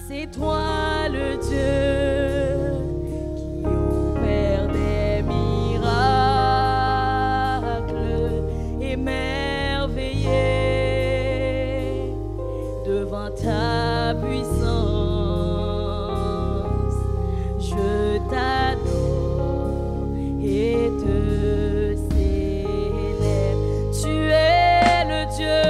C'est toi le Dieu qui opère des miracles, émerveillé devant ta puissance. Je t'adore et te célèbre. Tu es le Dieu.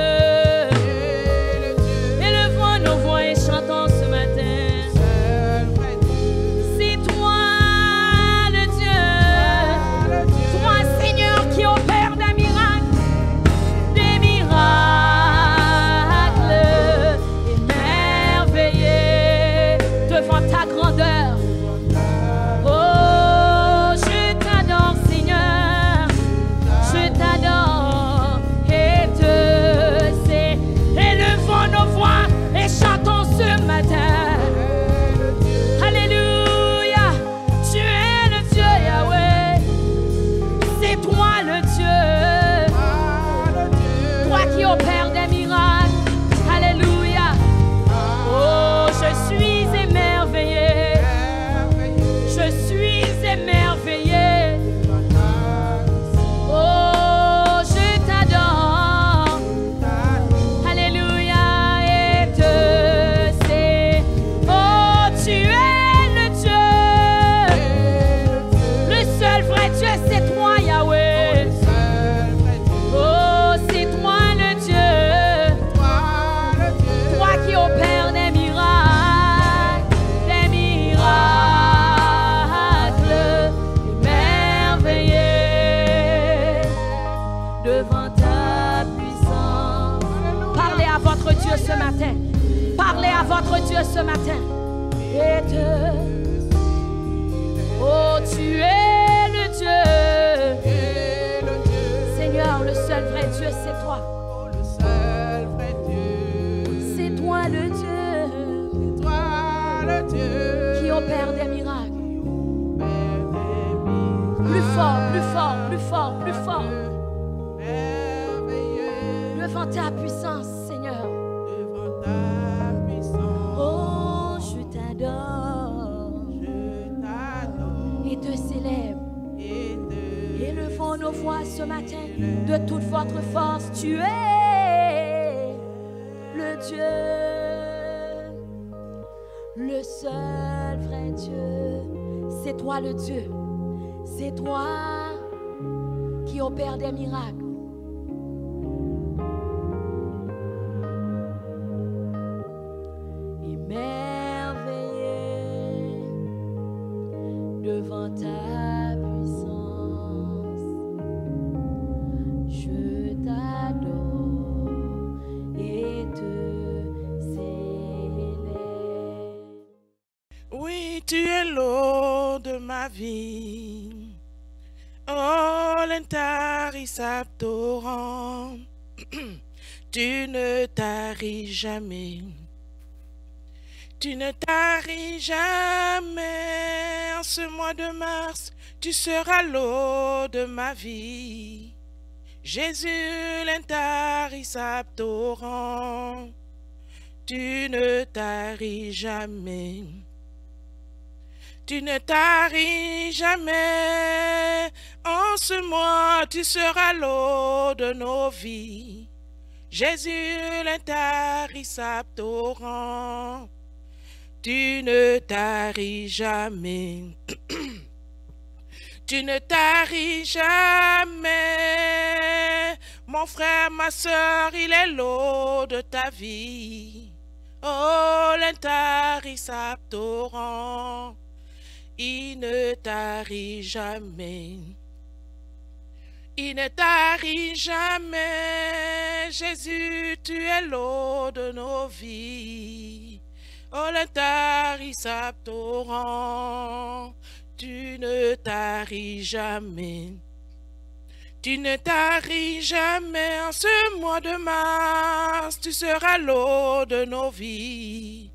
Ce matin, et oh, tu es le Dieu, Seigneur, le seul vrai Dieu, c'est toi. C'est toi le Dieu, qui opère des miracles. Plus fort, plus fort, plus fort, plus fort. Devant ta puissance, Seigneur. Et te célèbre. Élevons nos voix ce matin de toute votre force. Tu es le Dieu, le seul vrai Dieu. C'est toi le Dieu. C'est toi qui opère des miracles. Devant ta puissance, je t'adore et te célèbre. Oui, tu es l'eau de ma vie. Oh, l'intarissable, tu ne taris jamais. Tu ne taris jamais. En ce mois de mars, tu seras l'eau de ma vie. Jésus, l'intarissable torrent, tu ne taris jamais. Tu ne taris jamais. En ce mois, tu seras l'eau de nos vies. Jésus, l'intarissable torrent, tu ne taris jamais. Tu ne taris jamais. Mon frère, ma soeur, il est l'eau de ta vie. Oh, l'intarissable torrent, il ne tarit jamais. Il ne tarit jamais. Jésus, tu es l'eau de nos vies. Oh, l'intarissable torrent, tu ne taris jamais. Tu ne taris jamais en ce mois de mars, tu seras l'eau de nos vies.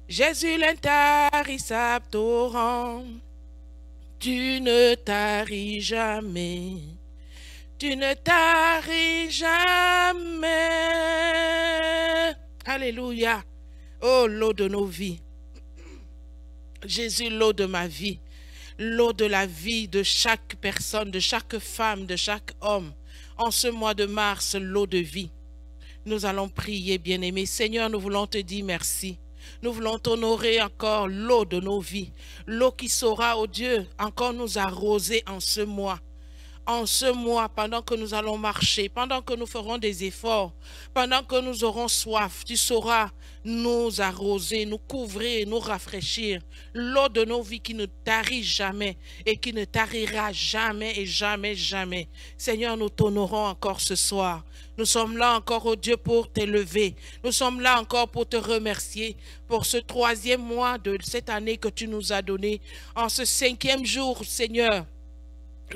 Jésus, l'intarissable torrent, tu ne taris jamais. Tu ne taris jamais. Alléluia. Oh, l'eau de nos vies. Jésus, l'eau de ma vie. L'eau de la vie de chaque personne, de chaque femme, de chaque homme. En ce mois de mars, l'eau de vie. Nous allons prier, bien-aimé. Seigneur, nous voulons te dire merci. Nous voulons t'honorer encore l'eau de nos vies. L'eau qui saura, oh Dieu, encore nous arroser en ce mois. En ce mois, pendant que nous allons marcher, pendant que nous ferons des efforts, pendant que nous aurons soif, tu sauras nous arroser, nous couvrir, nous rafraîchir. L'eau de nos vies qui ne tarit jamais et qui ne tarira jamais et jamais, jamais. Seigneur, nous t'honorons encore ce soir. Nous sommes là encore, oh Dieu, pour t'élever. Nous sommes là encore pour te remercier pour ce 3e mois de cette année que tu nous as donné. En ce 5e jour, Seigneur,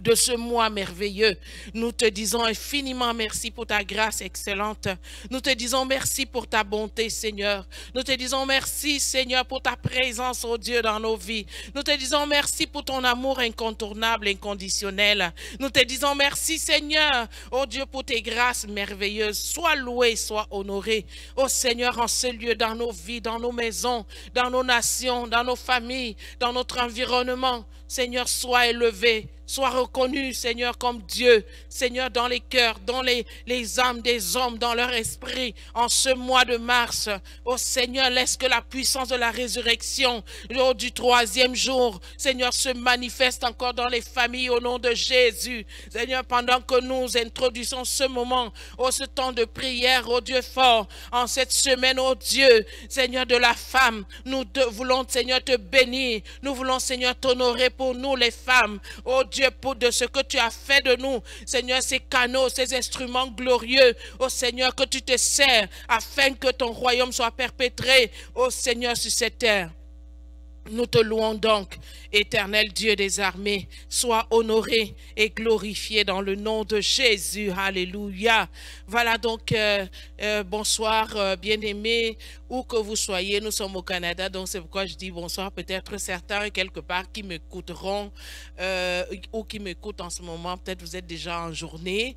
de ce mois merveilleux, nous te disons infiniment merci pour ta grâce excellente. Nous te disons merci pour ta bonté, Seigneur. Nous te disons merci, Seigneur, pour ta présence, oh Dieu, dans nos vies. Nous te disons merci pour ton amour incontournable, inconditionnel. Nous te disons merci, Seigneur, oh Dieu, pour tes grâces merveilleuses. Sois loué, sois honoré, oh Seigneur, en ce lieu, dans nos vies, dans nos maisons, dans nos nations, dans nos familles, dans notre environnement. Seigneur, sois élevé. Sois reconnu, Seigneur, comme Dieu, Seigneur, dans les cœurs, dans les âmes des hommes, dans leur esprit, en ce mois de mars. Oh Seigneur, laisse que la puissance de la résurrection du 3e jour, Seigneur, se manifeste encore dans les familles au nom de Jésus. Seigneur, pendant que nous introduisons ce moment, oh ce temps de prière, oh Dieu fort, en cette semaine, oh Dieu, Seigneur de la femme, nous voulons, Seigneur, te bénir. Nous voulons, Seigneur, t'honorer pour nous les femmes, oh Dieu, pour de ce que tu as fait de nous, Seigneur, ces canaux, ces instruments glorieux, oh Seigneur, que tu te sers afin que ton royaume soit perpétré, oh Seigneur, sur cette terre. Nous te louons donc, éternel Dieu des armées, sois honoré et glorifié dans le nom de Jésus. Alléluia. Voilà donc, bonsoir bien-aimés, où que vous soyez, nous sommes au Canada, donc c'est pourquoi je dis bonsoir. Peut-être certains quelque part qui m'écouteront ou qui m'écoutent en ce moment, peut-être vous êtes déjà en journée.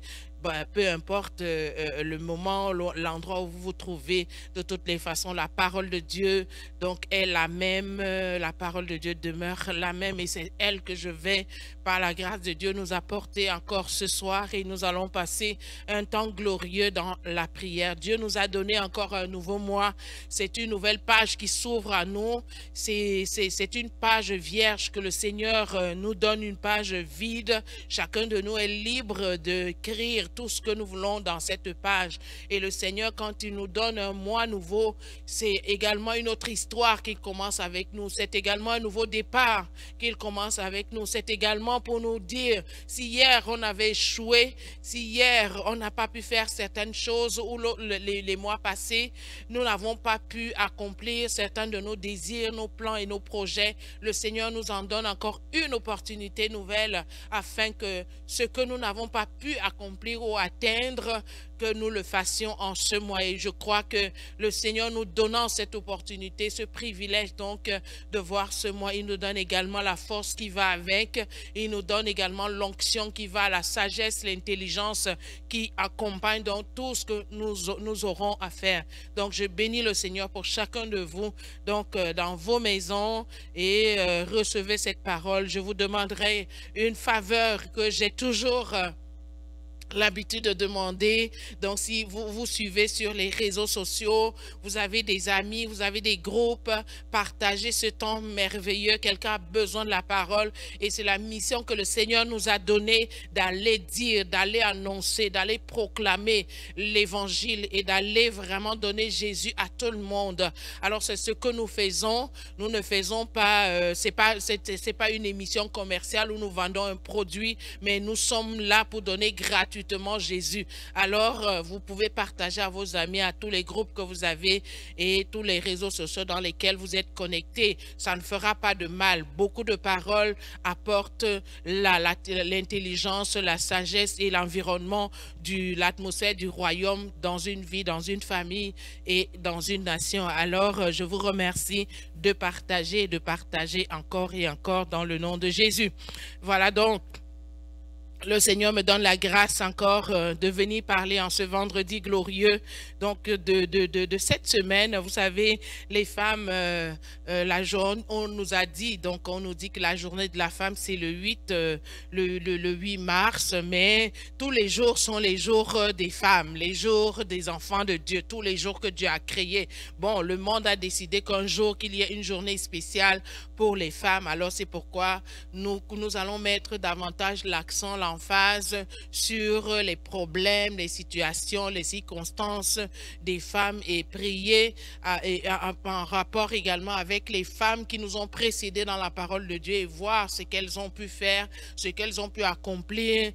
Peu importe le moment, l'endroit où vous vous trouvez, de toutes les façons, la parole de Dieu donc est la même, la parole de Dieu demeure la même et c'est elle que je vais, par la grâce de Dieu, nous apporter encore ce soir et nous allons passer un temps glorieux dans la prière. Dieu nous a donné encore un nouveau mois, c'est une nouvelle page qui s'ouvre à nous, c'est une page vierge que le Seigneur nous donne, une page vide. Chacun de nous est libre d'écrire tout ce que nous voulons dans cette page. Et le Seigneur, quand il nous donne un mois nouveau, c'est également une autre histoire qui commence avec nous. C'est également un nouveau départ qu'il commence avec nous. C'est également pour nous dire, si hier on avait échoué, si hier on n'a pas pu faire certaines choses ou les mois passés, nous n'avons pas pu accomplir certains de nos désirs, nos plans et nos projets, le Seigneur nous en donne encore une opportunité nouvelle afin que ce que nous n'avons pas pu accomplir ou atteindre, que nous le fassions en ce mois. Et je crois que le Seigneur nous donnant cette opportunité, ce privilège donc de voir ce mois, il nous donne également la force qui va avec, il nous donne également l'onction qui va, la sagesse, l'intelligence qui accompagne dans tout ce que nous aurons à faire. Donc je bénis le Seigneur pour chacun de vous, donc dans vos maisons, et recevez cette parole. Je vous demanderai une faveur que j'ai toujours l'habitude de demander. Donc, si vous suivez sur les réseaux sociaux, vous avez des amis, vous avez des groupes, partagez ce temps merveilleux. Quelqu'un a besoin de la parole et c'est la mission que le Seigneur nous a donnée d'aller dire, d'aller annoncer, d'aller proclamer l'évangile et d'aller vraiment donner Jésus à tout le monde. Alors, c'est ce que nous faisons. Nous ne faisons pas, c'est pas une émission commerciale où nous vendons un produit, mais nous sommes là pour donner gratuitement Jésus. Alors, vous pouvez partager à vos amis, à tous les groupes que vous avez et tous les réseaux sociaux dans lesquels vous êtes connectés. Ça ne fera pas de mal. Beaucoup de paroles apportent l'intelligence, la sagesse et l'environnement l'atmosphère du royaume dans une vie, dans une famille et dans une nation. Alors, je vous remercie de partager encore et encore dans le nom de Jésus. Voilà donc. Le Seigneur me donne la grâce encore de venir parler en ce vendredi glorieux, donc de cette semaine. Vous savez, les femmes, la journée, on nous a dit, donc on nous dit que la journée de la femme, c'est le 8 mars, mais tous les jours sont les jours des femmes, les jours des enfants de Dieu, tous les jours que Dieu a créés. Bon, le monde a décidé qu'un jour, qu'il y ait une journée spéciale pour les femmes. Alors, c'est pourquoi nous allons mettre davantage l'accent, l'emphase sur les problèmes, les situations, les circonstances des femmes et prier en rapport également avec les femmes qui nous ont précédés dans la parole de Dieu et voir ce qu'elles ont pu faire, ce qu'elles ont pu accomplir,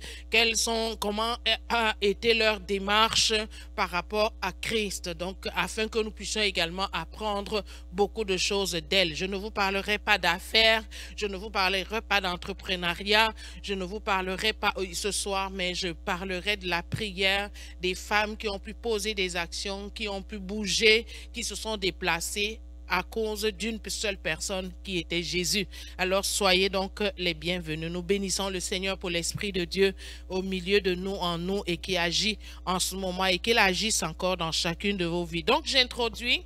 comment a été leur démarche par rapport à Christ. Donc, afin que nous puissions également apprendre beaucoup de choses d'elles. Je ne vous parlerai pas d'affaires, je ne vous parlerai pas d'entrepreneuriat, je ne vous parlerai pas ce soir, mais je parlerai de la prière des femmes qui ont pu poser des actions, qui ont pu bouger, qui se sont déplacées à cause d'une seule personne qui était Jésus. Alors soyez donc les bienvenus. Nous bénissons le Seigneur pour l'Esprit de Dieu au milieu de nous, en nous, et qui agit en ce moment et qu'il agisse encore dans chacune de vos vies. Donc j'introduis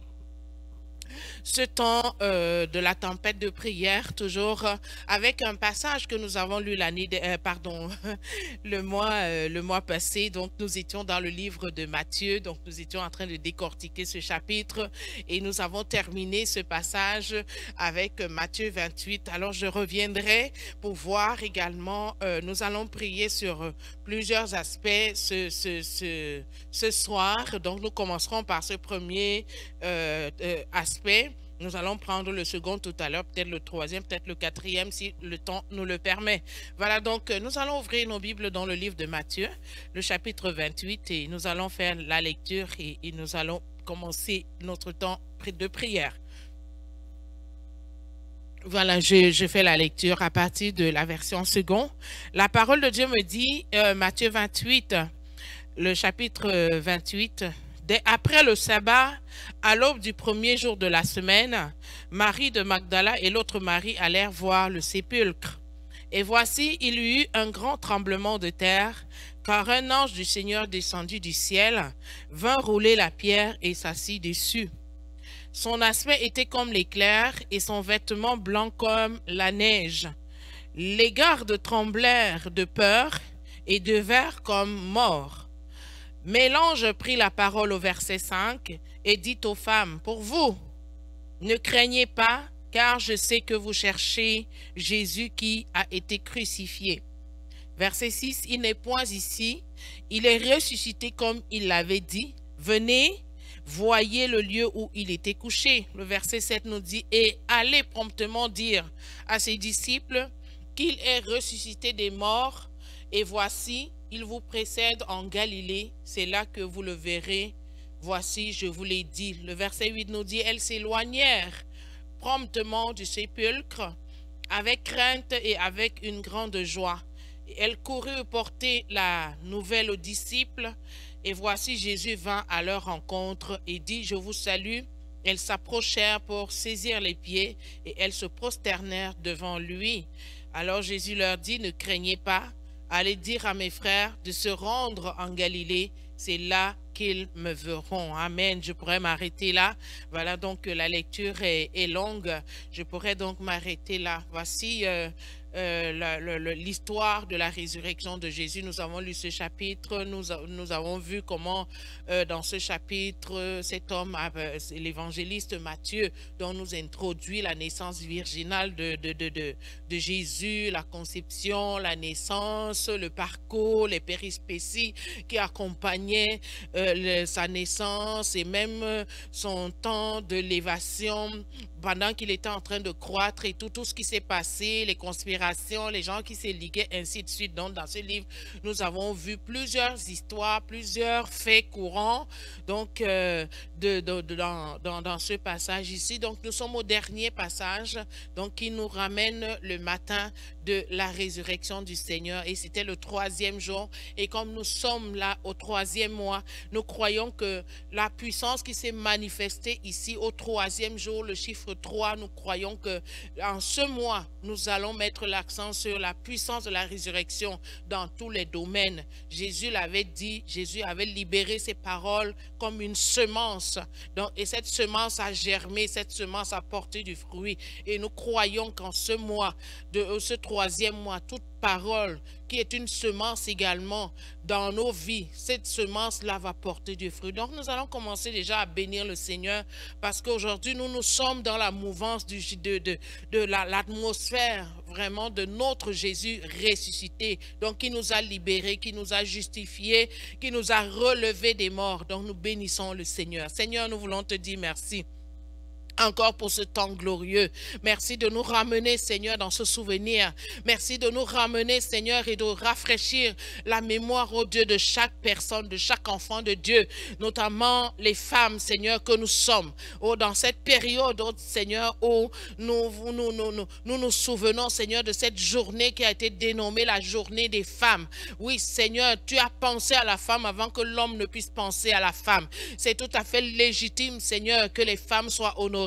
ce temps de la tempête de prière, toujours avec un passage que nous avons lu le mois passé. Donc, nous étions dans le livre de Matthieu, donc nous étions en train de décortiquer ce chapitre et nous avons terminé ce passage avec Matthieu 28. Alors, je reviendrai pour voir également, nous allons prier sur plusieurs aspects ce soir. Donc, nous commencerons par ce premier aspect. Nous allons prendre le second tout à l'heure, peut-être le troisième, peut-être le quatrième, si le temps nous le permet. Voilà, donc nous allons ouvrir nos Bibles dans le livre de Matthieu, le chapitre 28, et nous allons faire la lecture et nous allons commencer notre temps de prière. Voilà, je fais la lecture à partir de la version second. La parole de Dieu me dit, Matthieu 28, le chapitre 28, après le sabbat, à l'aube du premier jour de la semaine, Marie de Magdala et l'autre Marie allèrent voir le sépulcre. Et voici, il y eut un grand tremblement de terre, car un ange du Seigneur descendu du ciel vint rouler la pierre et s'assit dessus. Son aspect était comme l'éclair et son vêtement blanc comme la neige. Les gardes tremblèrent de peur et devinrent comme morts. Mais l'ange prit la parole au verset 5 et dit aux femmes, « Pour vous, ne craignez pas, car je sais que vous cherchez Jésus qui a été crucifié. » Verset 6, « Il n'est point ici, il est ressuscité comme il l'avait dit. Venez, voyez le lieu où il était couché. » Le verset 7 nous dit, « Et allez promptement dire à ses disciples qu'il est ressuscité des morts, et voici, il vous précède en Galilée, c'est là que vous le verrez. Voici, je vous l'ai dit. » Le verset 8 nous dit, « Elles s'éloignèrent promptement du sépulcre, avec crainte et avec une grande joie. Elles coururent porter la nouvelle aux disciples, et voici Jésus vint à leur rencontre et dit, « Je vous salue. » Elles s'approchèrent pour saisir les pieds, et elles se prosternèrent devant lui. Alors Jésus leur dit, « Ne craignez pas. Allez dire à mes frères de se rendre en Galilée, c'est là qu'ils me verront. » Amen. Je pourrais m'arrêter là. Voilà, donc la lecture est longue. Je pourrais donc m'arrêter là. Voici l'histoire de la résurrection de Jésus. Nous avons lu ce chapitre, nous avons vu comment dans ce chapitre, cet homme, l'évangéliste Matthieu, dont nous introduit la naissance virginale de Jésus, la conception, la naissance, le parcours, les périspéties qui accompagnaient sa naissance et même son temps de l'élévation pendant qu'il était en train de croître et tout ce qui s'est passé, les conspirations, les gens qui s'est ligués, ainsi de suite. Donc, dans ce livre, nous avons vu plusieurs histoires, plusieurs faits courants, donc, dans ce passage ici. Donc, nous sommes au dernier passage, donc, qui nous ramène le matin de la résurrection du Seigneur. Et c'était le 3e jour. Et comme nous sommes là au 3e mois, nous croyons que la puissance qui s'est manifestée ici au 3e jour, le chiffre 3, nous croyons que en ce mois, nous allons mettre l'accent sur la puissance de la résurrection dans tous les domaines. Jésus l'avait dit, Jésus avait libéré ses paroles comme une semence. Donc, et cette semence a germé, cette semence a porté du fruit. Et nous croyons qu'en ce mois, ce 3e mois, toute parole qui est une semence également dans nos vies, cette semence-là va porter du fruit. Donc, nous allons commencer déjà à bénir le Seigneur parce qu'aujourd'hui, nous sommes dans la mouvance de l'atmosphère vraiment de notre Jésus ressuscité. Donc, qui nous a libérés, qui nous a justifiés, qui nous a relevés des morts. Donc, nous bénissons le Seigneur. Seigneur, nous voulons te dire merci. Encore pour ce temps glorieux. Merci de nous ramener, Seigneur, dans ce souvenir. Merci de nous ramener, Seigneur, et de rafraîchir la mémoire, oh Dieu, de chaque personne, de chaque enfant de Dieu, notamment les femmes, Seigneur, que nous sommes. Oh, dans cette période, oh Seigneur, où nous souvenons, Seigneur, de cette journée qui a été dénommée la journée des femmes. Oui, Seigneur, tu as pensé à la femme avant que l'homme ne puisse penser à la femme. C'est tout à fait légitime, Seigneur, que les femmes soient honorées.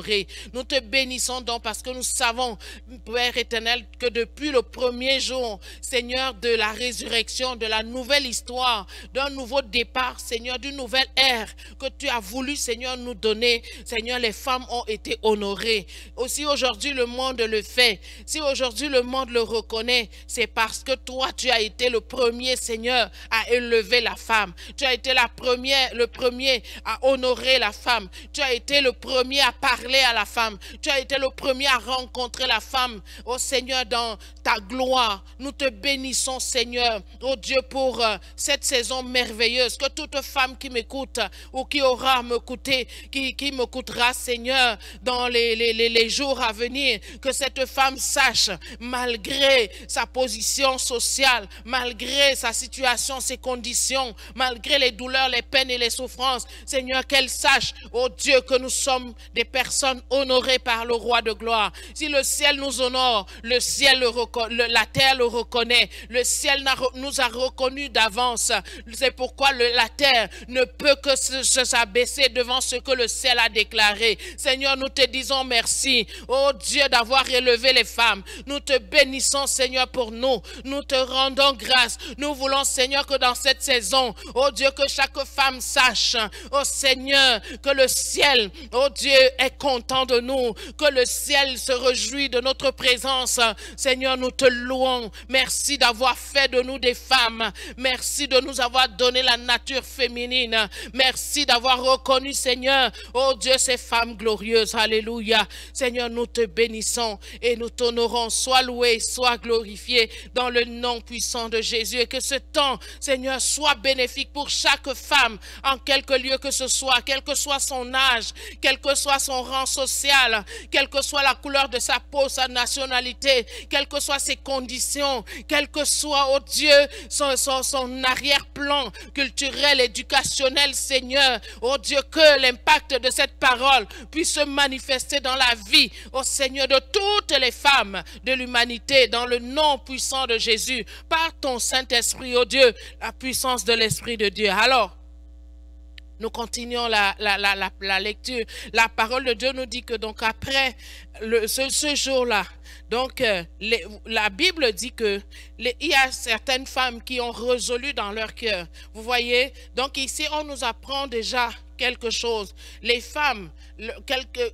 Nous te bénissons donc parce que nous savons, Père éternel, que depuis le 1er jour, Seigneur, de la résurrection, de la nouvelle histoire, d'un nouveau départ, Seigneur, d'une nouvelle ère que tu as voulu, Seigneur, nous donner, Seigneur, les femmes ont été honorées. Aussi aujourd'hui, le monde le fait. Si aujourd'hui le monde le reconnaît, c'est parce que toi, tu as été le premier, Seigneur, à élever la femme. Tu as été le premier à honorer la femme. Tu as été le premier à parler à la femme. Tu as été le premier à rencontrer la femme, oh Seigneur, dans ta gloire. Nous te bénissons, Seigneur, oh Dieu, pour cette saison merveilleuse. Que toute femme qui m'écoute ou qui aura à m'écouter, qui m'écoutera, Seigneur, dans les jours à venir, que cette femme sache, malgré sa position sociale, malgré sa situation, ses conditions, malgré les douleurs, les peines et les souffrances, Seigneur, qu'elle sache, oh Dieu, que nous sommes des personnes honorées par le roi de gloire. Si le ciel nous honore, le ciel la terre le reconnaît. Le ciel nous a reconnus d'avance. C'est pourquoi la terre ne peut que s'abaisser devant ce que le ciel a déclaré. Seigneur, nous te disons merci, oh Dieu, d'avoir élevé les femmes. Nous te bénissons, Seigneur, pour nous. Nous te rendons grâce. Nous voulons, Seigneur, que dans cette saison, oh Dieu, que chaque femme sache, oh Seigneur, que le ciel, oh Dieu, est content de nous, que le ciel se réjouit de notre présence. Seigneur, nous te louons. Merci d'avoir fait de nous des femmes. Merci de nous avoir donné la nature féminine. Merci d'avoir reconnu, Seigneur, oh Dieu, ces femmes glorieuses. Alléluia. Seigneur, nous te bénissons et nous t'honorons. Sois loué, sois glorifié dans le nom puissant de Jésus. Et que ce temps, Seigneur, soit bénéfique pour chaque femme, en quelque lieu que ce soit, quel que soit son âge, quel que soit son rang social, quelle que soit la couleur de sa peau, sa nationalité, quelles que soient ses conditions, quel que soit, oh Dieu, son arrière-plan culturel, éducationnel, Seigneur. Oh Dieu, que l'impact de cette parole puisse se manifester dans la vie, oh Seigneur, de toutes les femmes de l'humanité, dans le nom puissant de Jésus, par ton Saint-Esprit, oh Dieu, la puissance de l'Esprit de Dieu. Alors, nous continuons la lecture. La parole de Dieu nous dit que donc après ce jour-là, donc la Bible dit que il y a certaines femmes qui ont résolu dans leur cœur. Vous voyez, donc ici on nous apprend déjà quelque chose. Les femmes,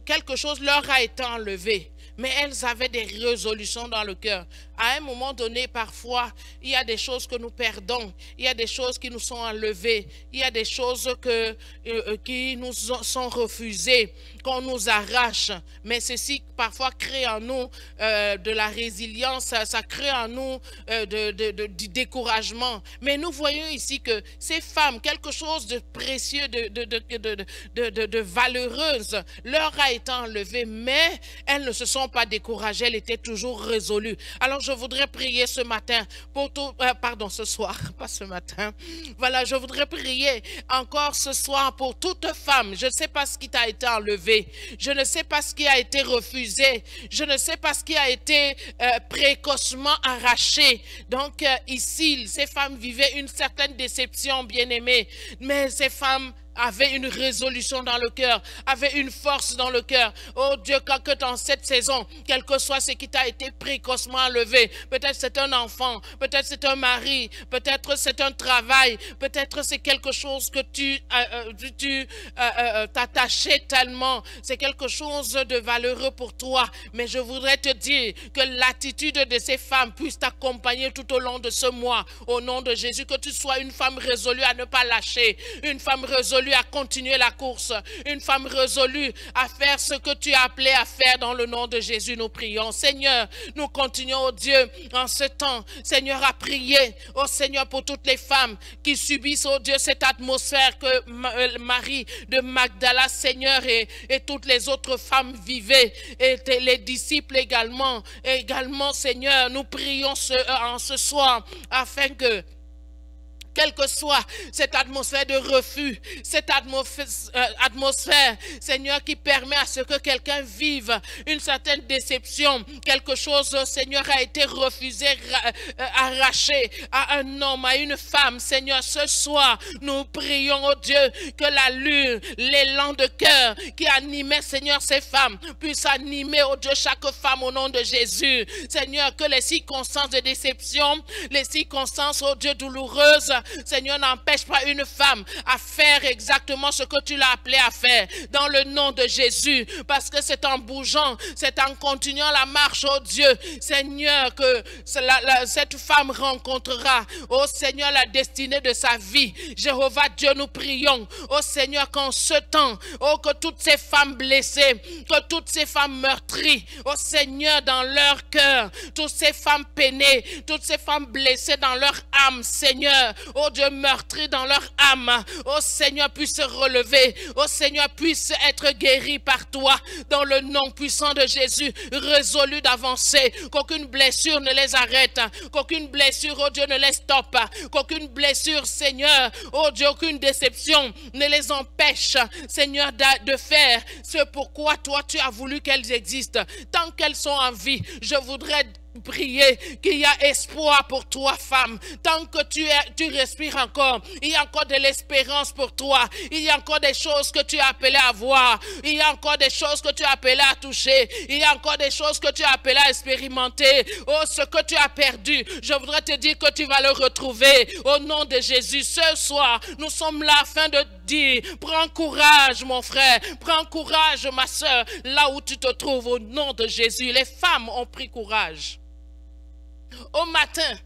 quelque chose leur a été enlevé, mais elles avaient des résolutions dans le cœur. à un moment donné, parfois, il y a des choses que nous perdons, il y a des choses qui nous sont enlevées, il y a des choses qui nous sont refusées, qu'on nous arrache. Mais ceci, parfois, crée en nous de la résilience, ça crée en nous du découragement. Mais nous voyons ici que ces femmes, quelque chose de précieux, de valeureuse, leur a été enlevé, mais elles ne se sont pas découragées, elles étaient toujours résolues. Alors je voudrais prier ce matin, pour tout, pardon, ce soir, pas ce matin. Voilà, je voudrais prier encore ce soir pour toute femme. Je ne sais pas ce qui t'a été enlevé, je ne sais pas ce qui a été refusé, je ne sais pas ce qui a été précocement arraché. Donc ici, ces femmes vivaient une certaine déception, bien-aimée, mais ces femmes avait une résolution dans le cœur, avait une force dans le cœur. Oh Dieu, que dans cette saison, quel que soit ce qui t'a été précocement enlevé, peut-être c'est un enfant, peut-être c'est un mari, peut-être c'est un travail, peut-être c'est quelque chose que tu t'attachais tellement, c'est quelque chose de valeureux pour toi. Mais je voudrais te dire que l'attitude de ces femmes puisse t'accompagner tout au long de ce mois, au nom de Jésus, que tu sois une femme résolue à ne pas lâcher, une femme résolue à continuer la course, une femme résolue à faire ce que tu as appelé à faire dans le nom de Jésus. Nous prions. Seigneur, nous continuons, oh Dieu, en ce temps, Seigneur, à prier, oh Seigneur, pour toutes les femmes qui subissent, oh Dieu, cette atmosphère que Marie de Magdala, Seigneur, et toutes les autres femmes vivaient, et les disciples également, Seigneur, nous prions en ce soir afin que quelle que soit cette atmosphère de refus, cette atmosphère, Seigneur, qui permet à ce que quelqu'un vive une certaine déception, quelque chose, Seigneur, a été refusé, arraché à un homme, à une femme. Seigneur, ce soir, nous prions, oh Dieu, que l'allure, l'élan de cœur qui animait, Seigneur, ces femmes, puisse animer, oh Dieu, chaque femme au nom de Jésus. Seigneur, que les circonstances de déception, les circonstances, oh Dieu, douloureuses, Seigneur, n'empêche pas une femme à faire exactement ce que tu l'as appelé à faire dans le nom de Jésus, parce que c'est en bougeant, c'est en continuant la marche, oh Dieu, Seigneur, que cette femme rencontrera, oh Seigneur, la destinée de sa vie. Jéhovah Dieu, nous prions, oh Seigneur, qu'en ce temps, oh, que toutes ces femmes blessées, que toutes ces femmes meurtries, oh Seigneur, dans leur cœur, toutes ces femmes peinées, toutes ces femmes blessées dans leur âme, Seigneur, oh Dieu, meurtris dans leur âme, oh Seigneur, puisse se relever, oh Seigneur, puisse être guéri par toi, dans le nom puissant de Jésus, résolu d'avancer, qu'aucune blessure ne les arrête, qu'aucune blessure, oh Dieu, ne les stoppe, qu'aucune blessure, Seigneur, oh Dieu, aucune déception ne les empêche, Seigneur, de faire ce pourquoi toi tu as voulu qu'elles existent. Tant qu'elles sont en vie, je voudrais prier qu'il y a espoir pour toi, femme. Tant que tu respires encore, il y a encore de l'espérance pour toi. Il y a encore des choses que tu as appelé à voir. Il y a encore des choses que tu as appelé à toucher. Il y a encore des choses que tu as appelé à expérimenter. Oh, ce que tu as perdu, je voudrais te dire que tu vas le retrouver au nom de Jésus. Ce soir, nous sommes là afin de dire, prends courage, mon frère. Prends courage, ma soeur, là où tu te trouves, au nom de Jésus. Les femmes ont pris courage. Au matin,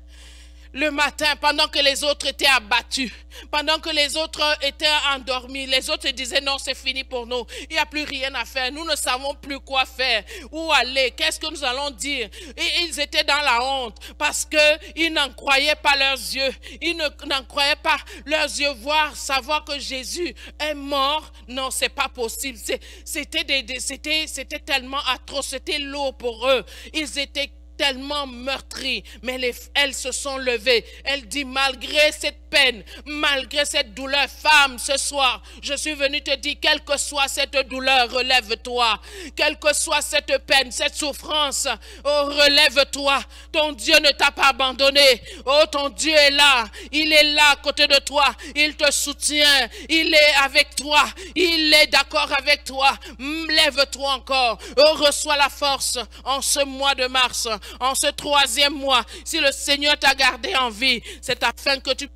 le matin, pendant que les autres étaient abattus, pendant que les autres étaient endormis, les autres disaient non, c'est fini pour nous, il n'y a plus rien à faire, nous ne savons plus quoi faire, où aller, qu'est-ce que nous allons dire. Et ils étaient dans la honte parce qu'ils n'en croyaient pas leurs yeux, ils n'en croyaient pas leurs yeux savoir que Jésus est mort. Non, c'est pas possible, c'était tellement atroce, c'était lourd pour eux, ils étaient tellement meurtries, mais elles se sont levées. Elle dit, malgré cette peine, malgré cette douleur, femme, ce soir, je suis venue te dire, quelle que soit cette douleur, relève-toi. Quelle que soit cette peine, cette souffrance, oh, relève-toi. Ton Dieu ne t'a pas abandonné. Oh, ton Dieu est là. Il est là à côté de toi. Il te soutient. Il est avec toi. Il est d'accord avec toi. Lève-toi encore. Oh, reçois la force en ce mois de mars. En ce 3e mois, si le Seigneur t'a gardé en vie, c'est afin que tu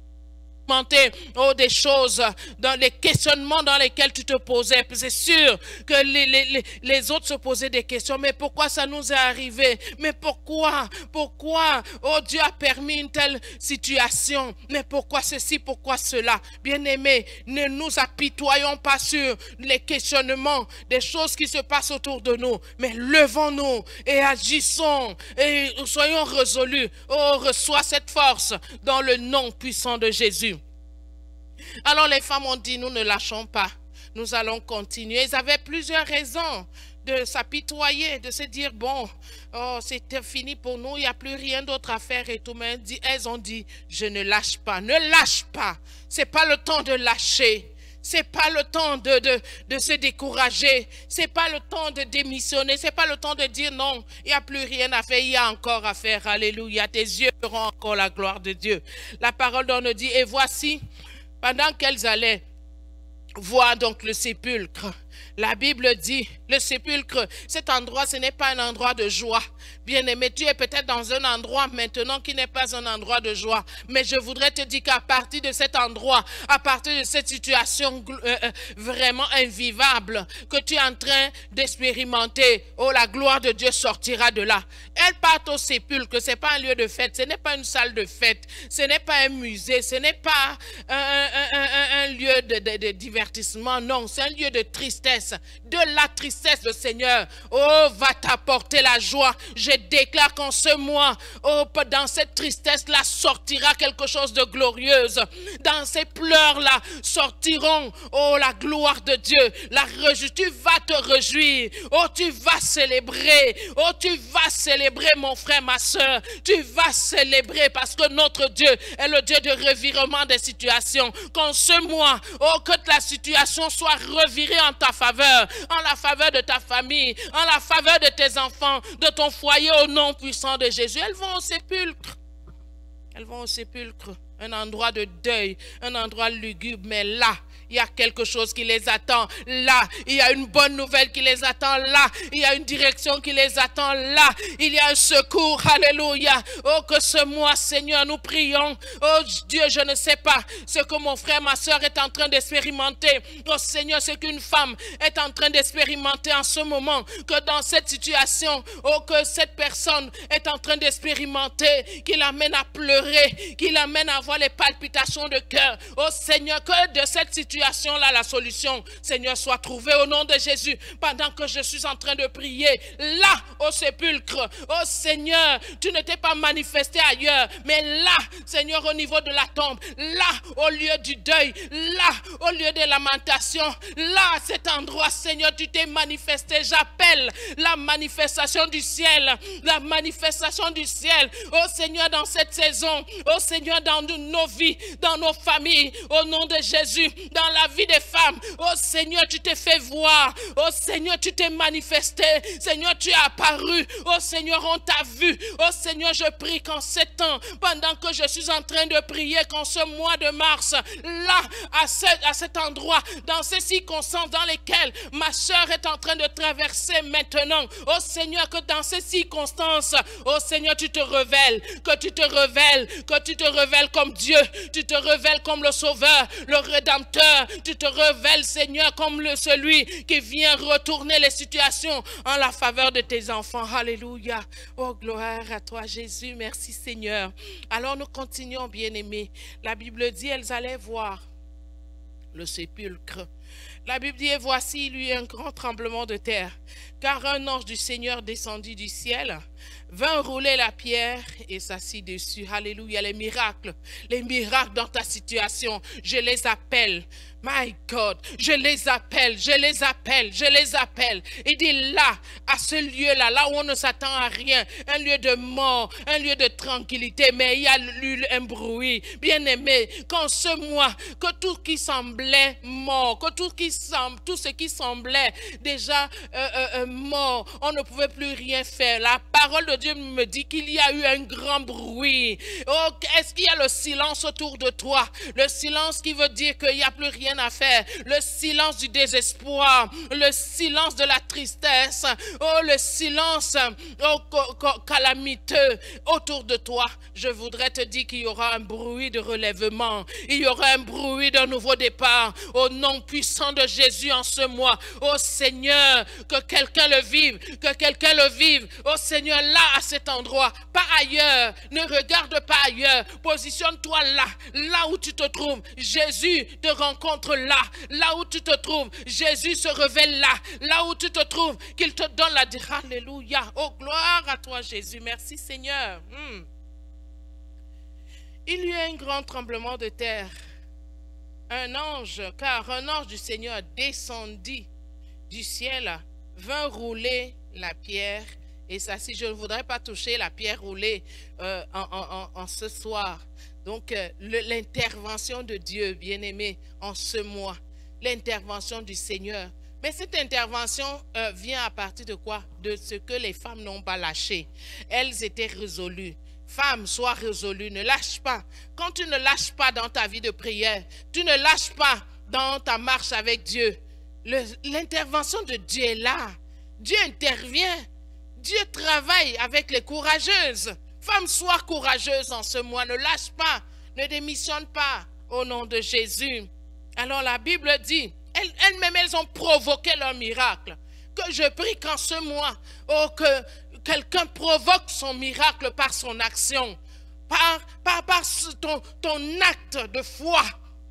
Oh, des choses, dans les questionnements dans lesquels tu te posais. C'est sûr que les autres se posaient des questions. Mais pourquoi ça nous est arrivé? Mais pourquoi? Pourquoi? Oh, Dieu a permis une telle situation. Mais pourquoi ceci? Pourquoi cela? Bien-aimés, ne nous apitoyons pas sur les questionnements, des choses qui se passent autour de nous. Mais levons-nous et agissons et soyons résolus. Oh, reçois cette force dans le nom puissant de Jésus. Alors les femmes ont dit, nous ne lâchons pas, nous allons continuer. Ils avaient plusieurs raisons de s'apitoyer, de se dire, bon, oh, c'était fini pour nous, il n'y a plus rien d'autre à faire et tout. Mais elles ont dit, je ne lâche pas, ne lâche pas. Ce n'est pas le temps de lâcher. C'est pas le temps de se décourager. C'est pas le temps de démissionner. C'est pas le temps de dire non, il n'y a plus rien à faire, il y a encore à faire. Alléluia, tes yeux verront encore la gloire de Dieu. La parole d'On nous dit, et voici, pendant qu'elles allaient voir donc le sépulcre, la Bible dit, le sépulcre, cet endroit, ce n'est pas un endroit de joie. Bien-aimé, tu es peut-être dans un endroit maintenant qui n'est pas un endroit de joie. Mais je voudrais te dire qu'à partir de cet endroit, à partir de cette situation vraiment invivable que tu es en train d'expérimenter, oh, la gloire de Dieu sortira de là. Elles partent au sépulcre, ce n'est pas un lieu de fête, ce n'est pas une salle de fête, ce n'est pas un musée, ce n'est pas un lieu de divertissement, non, c'est un lieu de tristesse. De la tristesse, le Seigneur, oh, va t'apporter la joie. Je déclare qu'en ce mois, oh, dans cette tristesse-là sortira quelque chose de glorieuse. Dans ces pleurs-là sortiront, oh, la gloire de Dieu. Tu vas te réjouir. Oh, tu vas célébrer. Oh, tu vas célébrer, mon frère, ma soeur. Tu vas célébrer parce que notre Dieu est le Dieu de revirement des situations. Qu'en ce mois, oh, que la situation soit revirée en ta faveur, en la faveur de ta famille, en la faveur de tes enfants, de ton foyer au nom puissant de Jésus. Elles vont au sépulcre. Elles vont au sépulcre, un endroit de deuil, un endroit lugubre, mais là, il y a quelque chose qui les attend. Là, il y a une bonne nouvelle qui les attend. Là, il y a une direction qui les attend. Là, il y a un secours. Alléluia. Oh, que ce mois, Seigneur, nous prions. Oh, Dieu, je ne sais pas ce que mon frère, ma soeur est en train d'expérimenter. Oh, Seigneur, ce qu'une femme est en train d'expérimenter en ce moment. Que dans cette situation, oh, que cette personne est en train d'expérimenter, qui l'amène à pleurer, qui l'amène à avoir les palpitations de cœur. Oh, Seigneur, que de cette situation là, la solution, Seigneur, soit trouvée au nom de Jésus. Pendant que je suis en train de prier, là, au sépulcre, oh Seigneur, tu ne t'es pas manifesté ailleurs, mais là, Seigneur, au niveau de la tombe, là, au lieu du deuil, là, au lieu des lamentations, là, à cet endroit, Seigneur, tu t'es manifesté. J'appelle la manifestation du ciel, la manifestation du ciel, oh Seigneur, dans cette saison, oh Seigneur, dans nos vies, dans nos familles, au nom de Jésus, dans la vie des femmes. Oh Seigneur, tu t'es fait voir. Oh Seigneur, tu t'es manifesté. Seigneur, tu es apparu. Oh Seigneur, on t'a vu. Oh Seigneur, je prie qu'en ces temps, pendant que je suis en train de prier, qu'en ce mois de mars, là, à cet endroit, dans ces circonstances dans lesquelles ma soeur est en train de traverser maintenant, oh Seigneur, que dans ces circonstances, oh Seigneur, tu te révèles, que tu te révèles comme Dieu, tu te révèles comme le Sauveur, le Rédempteur, tu te révèles, Seigneur, comme celui qui vient retourner les situations en la faveur de tes enfants. Alléluia. Oh, gloire à toi, Jésus. Merci, Seigneur. Alors, nous continuons, bien-aimés. La Bible dit, elles allaient voir le sépulcre. La Bible dit, et voici, il y eut un grand tremblement de terre, car un ange du Seigneur descendit du ciel, vint rouler la pierre et s'assit dessus. Alléluia, les miracles dans ta situation, je les appelle. My God, je les appelle. Il dit là, à ce lieu-là, là où on ne s'attend à rien, un lieu de mort, un lieu de tranquillité, mais il y a eu un bruit. Bien-aimé, qu'en ce mois, que tout qui semblait mort, que tout ce qui semblait déjà mort, on ne pouvait plus rien faire. La parole de Dieu me dit qu'il y a eu un grand bruit. Oh, est-ce qu'il y a le silence autour de toi? Le silence qui veut dire qu'il n'y a plus rien rien à faire, le silence du désespoir, le silence de la tristesse, oh le silence calamiteux autour de toi, je voudrais te dire qu'il y aura un bruit de relèvement, il y aura un bruit d'un nouveau départ, au nom puissant de Jésus en ce mois. Oh Seigneur, que quelqu'un le vive, que quelqu'un le vive, oh Seigneur, là à cet endroit, pas ailleurs, ne regarde pas ailleurs, positionne-toi là, là où tu te trouves, Jésus te rencontre là, là où tu te trouves, Jésus se révèle là, là où tu te trouves, qu'il te donne la dire, alléluia, oh gloire à toi Jésus, merci Seigneur. Il y eut un grand tremblement de terre, car un ange du Seigneur descendit du ciel, vint rouler la pierre, et ça, si je ne voudrais pas toucher la pierre roulée en ce soir. Donc, l'intervention de Dieu, bien-aimé, en ce mois, l'intervention du Seigneur. Mais cette intervention vient à partir de quoi? De ce que les femmes n'ont pas lâché. Elles étaient résolues. Femme, sois résolue, ne lâche pas. Quand tu ne lâches pas dans ta vie de prière, tu ne lâches pas dans ta marche avec Dieu, l'intervention de Dieu est là. Dieu intervient. Dieu travaille avec les courageuses. Femme, sois courageuse en ce mois. Ne lâche pas. Ne démissionne pas au nom de Jésus. Alors la Bible dit, elles-mêmes, elles ont provoqué leur miracle. Que je prie qu'en ce mois, oh, que quelqu'un provoque son miracle par son action, par ton acte de foi.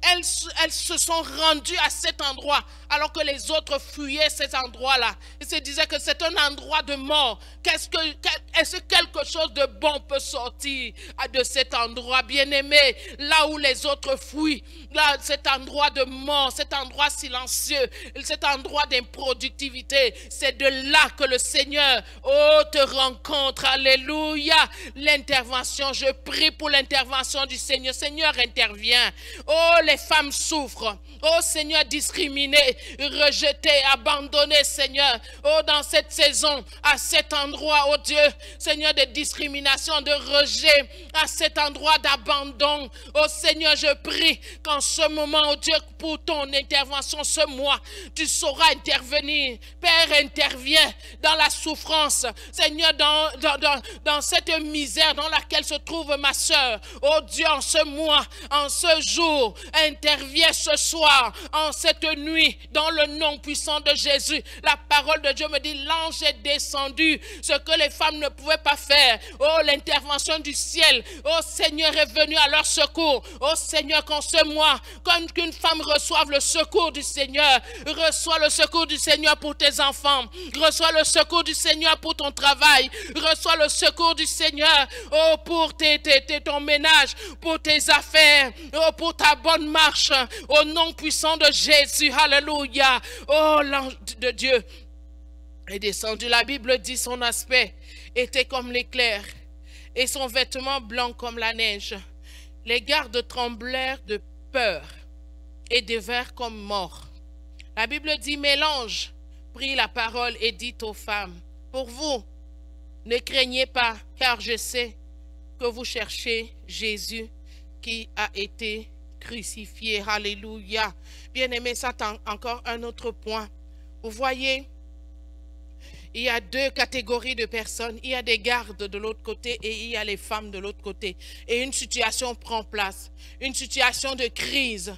Elles se sont rendues à cet endroit alors que les autres fuyaient cet endroit-là. Ils se disaient que c'est un endroit de mort. Est-ce que quelque chose de bon peut sortir de cet endroit, bien-aimé, là où les autres fuient, là, cet endroit de mort, cet endroit silencieux, cet endroit d'improductivité, c'est de là que le Seigneur, oh, te rencontre. Alléluia. L'intervention, je prie pour l'intervention du Seigneur. Seigneur, interviens. Oh, les femmes souffrent. Oh Seigneur, discriminées, rejetées, abandonnées, Seigneur. Oh, dans cette saison, à cet endroit, oh Dieu, Seigneur, de discrimination, de rejet, à cet endroit d'abandon. Oh Seigneur, je prie qu'en ce moment, oh Dieu, pour ton intervention ce mois, tu sauras intervenir. Père, interviens dans la souffrance. Seigneur, dans cette misère dans laquelle se trouve ma soeur. Oh Dieu, en ce mois, en ce jour, interviens ce soir, en cette nuit, dans le nom puissant de Jésus. La parole de Dieu me dit, l'ange est descendu, ce que les femmes ne pouvaient pas faire. Oh, l'intervention du ciel, oh Seigneur, est venu à leur secours. Oh Seigneur, qu'en ce mois, comme qu'une femme reçoive le secours du Seigneur, reçois le secours du Seigneur pour tes enfants, reçois le secours du Seigneur pour ton travail, reçois le secours du Seigneur, oh, pour ton ménage, pour tes affaires, oh, pour ta bonne marche, au nom puissant de Jésus. Alléluia. Oh, l'ange de Dieu est descendu. La Bible dit son aspect était comme l'éclair et son vêtement blanc comme la neige. Les gardes tremblèrent de peur et devinrent comme morts. La Bible dit, mais l'ange prit la parole et dit aux femmes, pour vous, ne craignez pas, car je sais que vous cherchez Jésus qui a été crucifié. Alléluia. Bien-aimé, ça encore un autre point. Vous voyez, il y a deux catégories de personnes. Il y a des gardes de l'autre côté et il y a les femmes de l'autre côté. Et une situation prend place. Une situation de crise.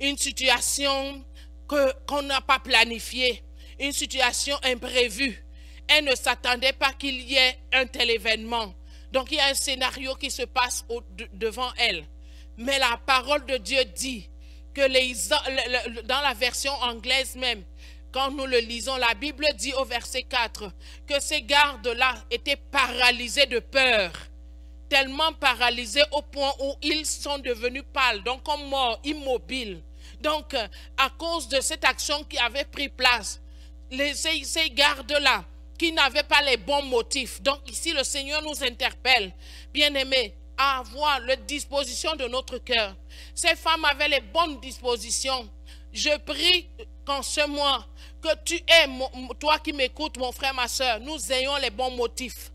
Une situation qu'on n'a pas planifiée. Une situation imprévue. Elle ne s'attendait pas qu'il y ait un tel événement. Donc il y a un scénario qui se passe devant elle. Mais la parole de Dieu dit que dans la version anglaise même, quand nous le lisons, la Bible dit au verset 4 que ces gardes-là étaient paralysés de peur. Tellement paralysés au point où ils sont devenus pâles, donc comme morts, immobiles. Donc, à cause de cette action qui avait pris place, ces gardes-là, qui n'avaient pas les bons motifs. Donc ici, le Seigneur nous interpelle, bien-aimés, à avoir la disposition de notre cœur. Ces femmes avaient les bonnes dispositions. Je prie qu'en ce mois, que tu aies, toi qui m'écoutes, mon frère, ma soeur, nous ayons les bons motifs.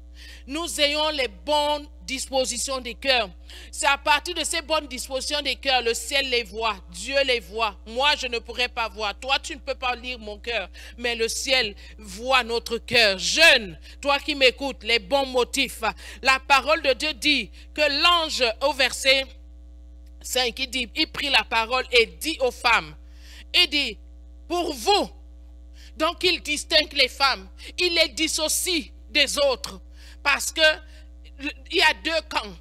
nous ayons les bonnes dispositions des cœurs. C'est à partir de ces bonnes dispositions des cœurs, le ciel les voit, Dieu les voit. Moi, je ne pourrais pas voir. Toi, tu ne peux pas lire mon cœur, mais le ciel voit notre cœur. Jeune, toi qui m'écoutes, les bons motifs. La parole de Dieu dit que l'ange, au verset 5, il prit la parole et dit aux femmes, il dit, pour vous, donc il distingue les femmes, il les dissocie des autres, parce que il y a deux camps,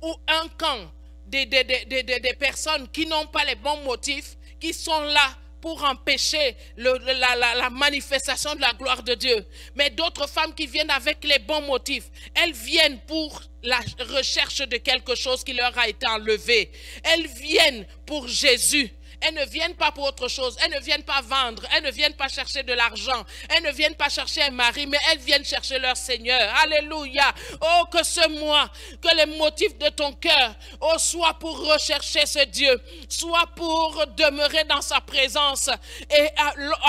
ou un camp des personnes qui n'ont pas les bons motifs, qui sont là pour empêcher la manifestation de la gloire de Dieu. Mais d'autres femmes qui viennent avec les bons motifs, elles viennent pour la recherche de quelque chose qui leur a été enlevé. Elles viennent pour Jésus. Elles ne viennent pas pour autre chose. Elles ne viennent pas vendre. Elles ne viennent pas chercher de l'argent. Elles ne viennent pas chercher un mari, mais elles viennent chercher leur Seigneur. Alléluia. Oh, que ce mois, que les motifs de ton cœur, oh, soit pour rechercher ce Dieu, soit pour demeurer dans sa présence. Et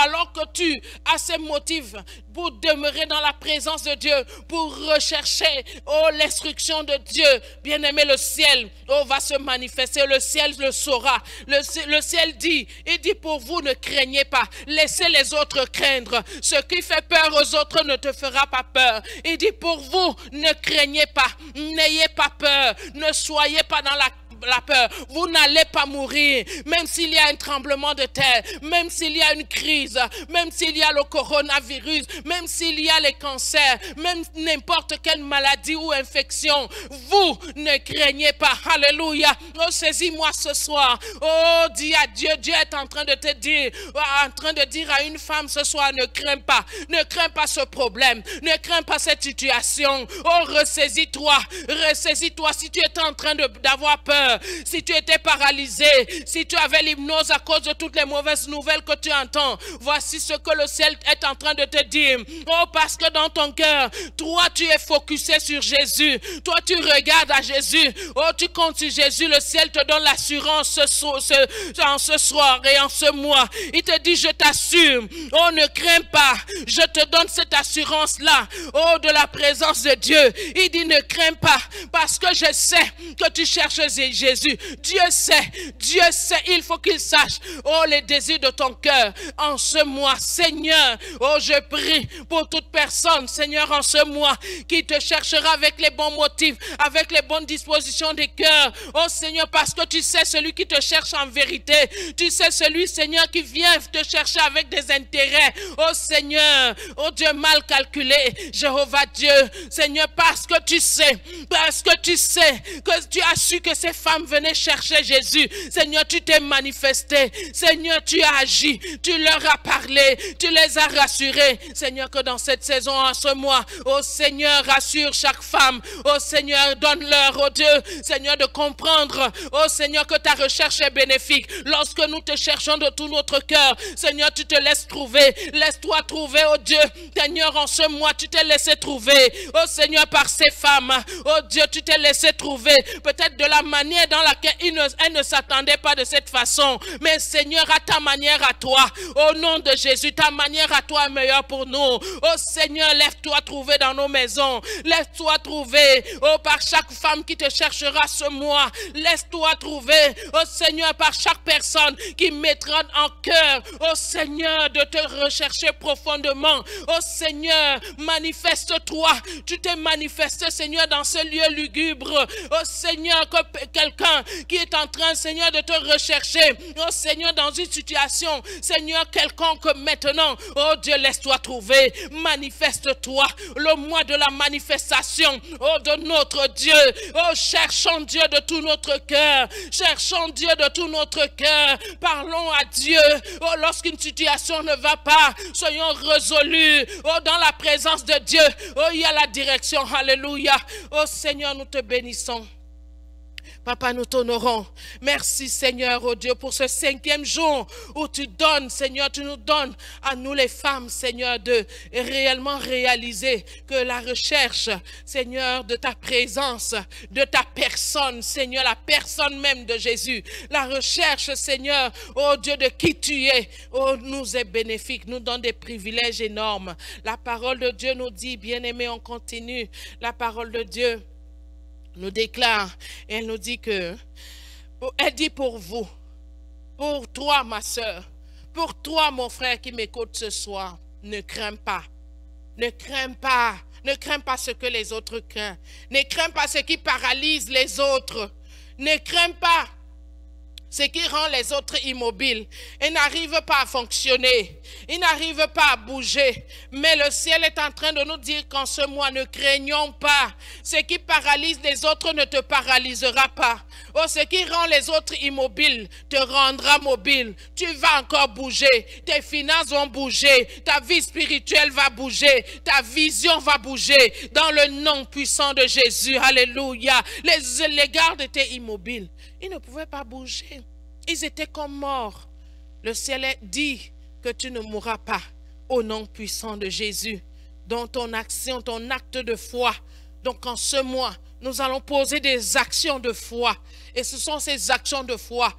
alors que tu as ces motifs pour demeurer dans la présence de Dieu, pour rechercher, oh, l'instruction de Dieu, bien-aimé, le ciel, oh, va se manifester. Le ciel le saura. Le ciel dit, il dit, pour vous ne craignez pas, laissez les autres craindre. Ce qui fait peur aux autres ne te fera pas peur. Il dit, pour vous ne craignez pas, n'ayez pas peur, ne soyez pas dans la peur, vous n'allez pas mourir, même s'il y a un tremblement de terre, même s'il y a une crise, même s'il y a le coronavirus, même s'il y a les cancers, même n'importe quelle maladie ou infection, vous ne craignez pas. Alléluia. Oh, saisis-moi ce soir. Oh, dis à Dieu, Dieu est en train de te dire, en train de dire à une femme ce soir, ne crains pas ce problème, ne crains pas cette situation. Oh, ressaisis-toi si tu étais en train d'avoir peur, si tu étais paralysé, si tu avais l'hypnose à cause de toutes les mauvaises nouvelles que tu entends, voici ce que le ciel est en train de te dire. Oh, parce que dans ton cœur, toi tu es focusé sur Jésus, toi tu regardes à Jésus, oh tu comptes sur Jésus, le ciel te donne l'assurance en ce soir et en ce mois. Il te dit, je t'assure, oh ne crains pas, je te donne cette assurance-là, oh de la présence de Dieu. Il dit, ne crains pas, parce que je sais que tu cherches Jésus. Dieu sait, il faut qu'il sache, oh, les désirs de ton cœur en ce mois. Seigneur, oh, je prie pour toute personne, Seigneur, en ce mois, qui te cherchera avec les bons motifs, avec les bonnes dispositions des cœurs. Oh, Seigneur, parce que tu sais celui qui te cherche en vérité. Tu sais celui, Seigneur, qui vient te chercher avec des intérêts. Oh, Seigneur, oh, Dieu mal calculé, Jéhovah Dieu, Seigneur, parce que tu sais que tu as su que ces femmes venaient chercher Jésus. Seigneur, tu t'es manifesté. Seigneur, tu as agi. Tu leur as parlé. Tu les as rassurés. Seigneur, que dans cette saison, en ce mois, oh Seigneur, rassure chaque femme. Oh Seigneur, donne-leur, oh Dieu, Seigneur, de comprendre, oh Seigneur, que ta recherche est bénéfique. Lorsque nous te cherchons de tout notre cœur, Seigneur, tu te laisses trouver. Laisse-toi trouver, oh Dieu. Seigneur, en ce mois, tu t'es laissé trouver. Oh Seigneur, par ces femmes, oh Dieu, tu t'es laissé trouver. Peut-être de la manière dans laquelle elle ne s'attendait pas de cette façon. Mais Seigneur, à ta manière à toi, au nom de Jésus, ta manière à toi est meilleure pour nous. Oh Seigneur, lève-toi trouver dans nos maisons. Lève-toi trouver, oh, par chaque femme qui te cherchera ce mois. Laisse-toi trouver, oh Seigneur, par chaque personne qui mettra en cœur, oh Seigneur, de te rechercher profondément. Oh Seigneur, manifeste-toi. Tu t'es manifesté, Seigneur, dans ce lieu lugubre. Oh Seigneur, que quelqu'un qui est en train, Seigneur, de te rechercher, oh Seigneur, dans une situation, Seigneur, quelconque maintenant, oh Dieu, laisse-toi trouver, manifeste-toi, le mois de la manifestation, oh de notre Dieu, oh cherchons Dieu de tout notre cœur, cherchons Dieu de tout notre cœur, parlons à Dieu, oh lorsqu'une situation ne va pas, soyons résolus, oh dans la présence de Dieu, oh il y a la direction, alléluia, oh Seigneur, nous te bénissons. Papa, nous t'honorons. Merci, Seigneur, oh Dieu, pour ce 5e jour où tu donnes, Seigneur, tu nous donnes à nous les femmes, Seigneur, de réellement réaliser que la recherche, Seigneur, de ta présence, de ta personne, Seigneur, la personne même de Jésus, la recherche, Seigneur, oh Dieu, de qui tu es, oh, nous est bénéfique, nous donne des privilèges énormes. La parole de Dieu nous dit, bien-aimés, on continue, la parole de Dieu nous déclare, et elle nous dit que, elle dit pour vous, pour toi ma soeur, pour toi mon frère qui m'écoute ce soir, ne crains pas, ne crains pas, ne crains pas ce que les autres craignent, ne crains pas ce qui paralyse les autres, ne crains pas ce qui rend les autres immobiles. Ils n'arrivent pas à fonctionner. Ils n'arrivent pas à bouger. Mais le ciel est en train de nous dire qu'en ce mois, ne craignons pas. Ce qui paralyse les autres ne te paralysera pas. Oh, ce qui rend les autres immobiles te rendra mobile. Tu vas encore bouger. Tes finances vont bouger. Ta vie spirituelle va bouger. Ta vision va bouger. Dans le nom puissant de Jésus. Alléluia. Les gardes étaient immobiles. Ils ne pouvaient pas bouger. Ils étaient comme morts. Le ciel dit que tu ne mourras pas au nom puissant de Jésus. Dans ton action, ton acte de foi. Donc en ce mois, nous allons poser des actions de foi. Et ce sont ces actions de foi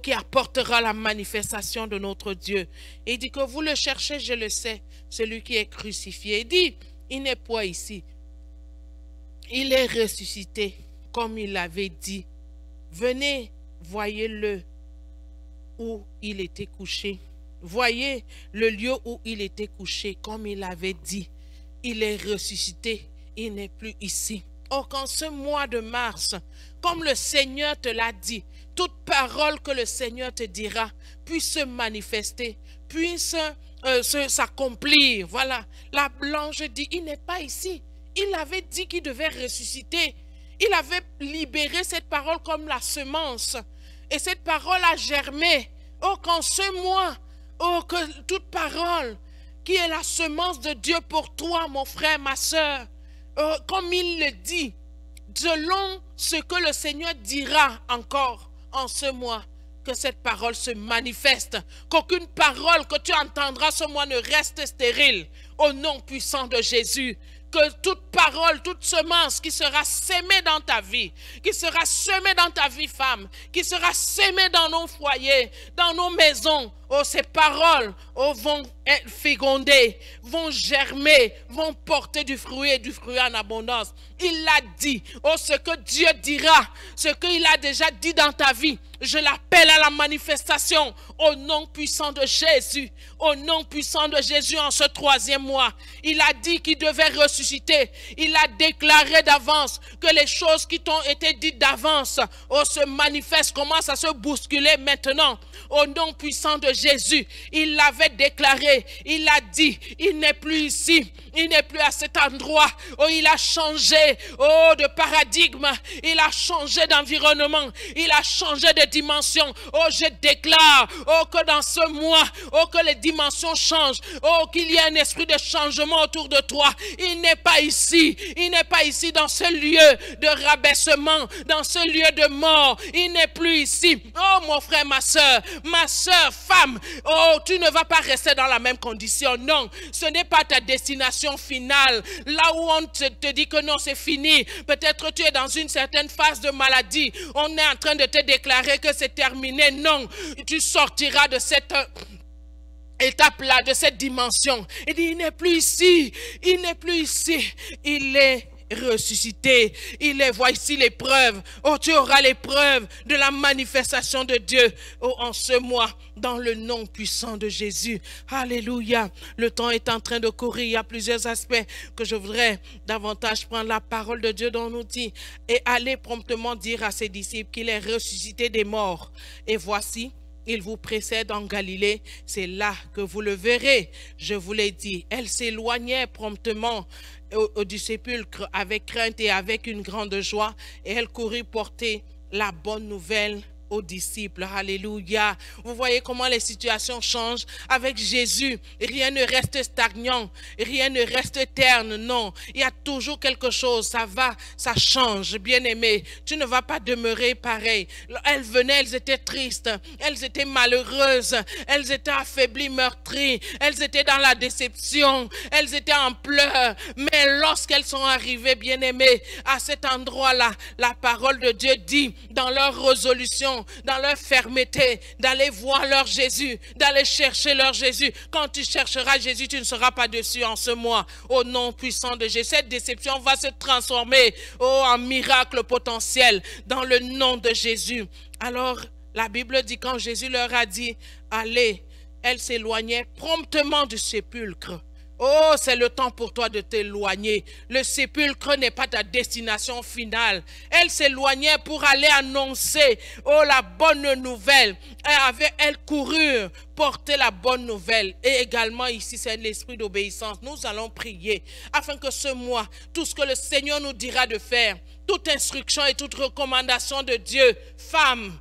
qui apportera la manifestation de notre Dieu. Il dit que vous le cherchez, je le sais, celui qui est crucifié. Il dit, il n'est pas ici. Il est ressuscité, comme il l'avait dit. Venez, voyez-le où il était couché. Voyez le lieu où il était couché, comme il avait dit. Il est ressuscité, il n'est plus ici. Or, qu'en ce mois de mars, comme le Seigneur te l'a dit, toute parole que le Seigneur te dira puisse se manifester, puisse s'accomplir. Voilà, la blanche dit, il n'est pas ici. Il avait dit qu'il devait ressusciter. Il avait libéré cette parole comme la semence. Et cette parole a germé. Oh, qu'en ce mois, oh, que toute parole qui est la semence de Dieu pour toi, mon frère, ma soeur, oh, comme il le dit, selon ce que le Seigneur dira encore en ce mois, que cette parole se manifeste, qu'aucune parole que tu entendras ce mois ne reste stérile, au nom puissant de Jésus. Que toute parole, toute semence qui sera sémée dans ta vie, qui sera semée dans ta vie femme, qui sera sémée dans nos foyers, dans nos maisons, oh, ces paroles vont être fécondées, vont germer, vont porter du fruit et du fruit en abondance. Il l'a dit. Oh, ce que Dieu dira, ce qu'il a déjà dit dans ta vie, je l'appelle à la manifestation au nom puissant de Jésus. Au nom puissant de Jésus en ce 3e mois. Il a dit qu'il devait ressusciter. Il a déclaré d'avance que les choses qui t'ont été dites d'avance se manifestent, commencent à se bousculer maintenant. Au nom puissant de Jésus, il l'avait déclaré. Il a dit, il n'est plus ici. Il n'est plus à cet endroit. Oh, il a changé de paradigme. Il a changé d'environnement. Il a changé de dimension. Oh, je déclare que dans ce mois, que les dimensions changent. Oh, qu'il y ait un esprit de changement autour de toi. Il n'est pas ici. Il n'est pas ici dans ce lieu de rabaissement, dans ce lieu de mort. Il n'est plus ici. Oh, mon frère, ma soeur, femme. Oh, tu ne vas pas rester dans la même condition. Non, ce n'est pas ta destination finale. Là où on te dit que non, c'est fini. Peut-être tu es dans une certaine phase de maladie. On est en train de te déclarer que c'est terminé. Non, tu sortiras de cette étape-là, de cette dimension. Il dit, il n'est plus ici. Il n'est plus ici. Il est ressuscité. Il est, voici l'épreuve. Oh, tu auras l'épreuve de la manifestation de Dieu en ce mois, dans le nom puissant de Jésus. Alléluia. Le temps est en train de courir. Il y a plusieurs aspects que je voudrais davantage prendre. La parole de Dieu dont nous dit, et allez promptement dire à ses disciples qu'il est ressuscité des morts. Et voici, il vous précède en Galilée, c'est là que vous le verrez. Je vous l'ai dit. Elle s'éloignait promptement du sépulcre avec crainte et avec une grande joie, et elle courut porter la bonne nouvelle aux disciples. Alléluia. Vous voyez comment les situations changent. Avec Jésus, rien ne reste stagnant, rien ne reste terne. Non, il y a toujours quelque chose. Ça va, ça change. Bien-aimé, tu ne vas pas demeurer pareil. Elles venaient, elles étaient tristes, elles étaient malheureuses, elles étaient affaiblies, meurtries, elles étaient dans la déception, elles étaient en pleurs. Mais lorsqu'elles sont arrivées, bien-aimées, à cet endroit-là, la parole de Dieu dit, dans leur résolution, dans leur fermeté, d'aller voir leur Jésus, d'aller chercher leur Jésus. Quand tu chercheras Jésus, tu ne seras pas dessus en ce mois. Au nom puissant de Jésus, cette déception va se transformer en miracle potentiel dans le nom de Jésus. Alors, la Bible dit, quand Jésus leur a dit, allez, elles s'éloignaient promptement du sépulcre. Oh, c'est le temps pour toi de t'éloigner. Le sépulcre n'est pas ta destination finale. Elle s'éloignait pour aller annoncer, la bonne nouvelle. Elles coururent porter la bonne nouvelle. Et également ici, c'est l'esprit d'obéissance. Nous allons prier afin que ce mois, tout ce que le Seigneur nous dira de faire, toute instruction et toute recommandation de Dieu, femmes,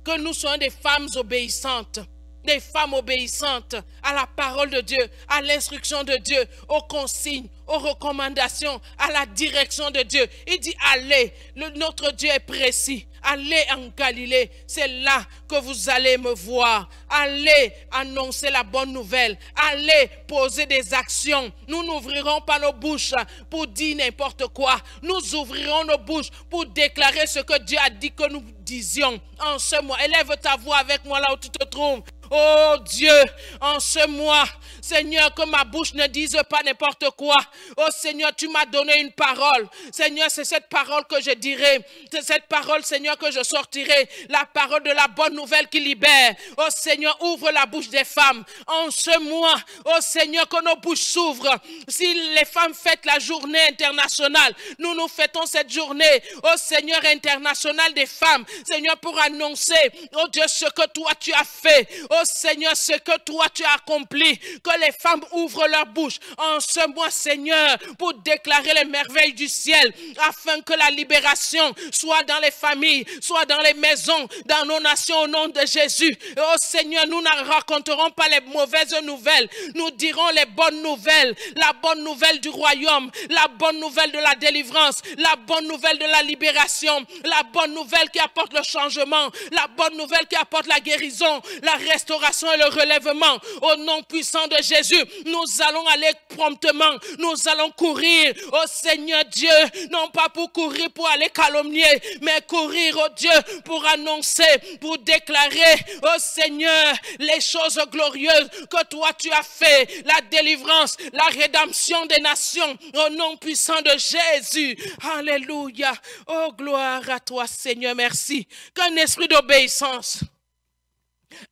que nous soyons des femmes obéissantes. Des femmes obéissantes à la parole de Dieu, à l'instruction de Dieu, aux consignes, aux recommandations, à la direction de Dieu. Il dit, allez, notre Dieu est précis. Allez en Galilée, c'est là que vous allez me voir. Allez annoncer la bonne nouvelle. Allez poser des actions. Nous n'ouvrirons pas nos bouches pour dire n'importe quoi. Nous ouvrirons nos bouches pour déclarer ce que Dieu a dit que nous disions en ce mois. Élève ta voix avec moi là où tu te trouves. Oh Dieu, en ce mois, Seigneur, que ma bouche ne dise pas n'importe quoi. Oh Seigneur, tu m'as donné une parole. Seigneur, c'est cette parole que je dirai. C'est cette parole, Seigneur, que je sortirai. La parole de la bonne nouvelle qui libère. Oh Seigneur, ouvre la bouche des femmes. En ce mois, oh Seigneur, que nos bouches s'ouvrent. Si les femmes fêtent la journée internationale, nous fêtons cette journée, oh Seigneur, internationale des femmes. Seigneur, pour annoncer, oh Dieu, ce que toi tu as fait. Oh Seigneur, ce que toi tu as accompli, que les femmes ouvrent leur bouche en ce mois, Seigneur, pour déclarer les merveilles du ciel, afin que la libération soit dans les familles, soit dans les maisons, dans nos nations, au nom de Jésus. Oh Seigneur, nous ne raconterons pas les mauvaises nouvelles, nous dirons les bonnes nouvelles, la bonne nouvelle du royaume, la bonne nouvelle de la délivrance, la bonne nouvelle de la libération, la bonne nouvelle qui apporte le changement, la bonne nouvelle qui apporte la guérison, la restauration et le relèvement. Au nom puissant de Jésus, nous allons aller promptement, nous allons courir, oh Seigneur Dieu, non pas pour courir pour aller calomnier, mais courir, oh Dieu, pour annoncer, pour déclarer, oh Seigneur, les choses glorieuses que toi tu as fait, la délivrance, la rédemption des nations, au nom puissant de Jésus. Alléluia. Oh, gloire à toi, Seigneur, merci. Qu'un esprit d'obéissance,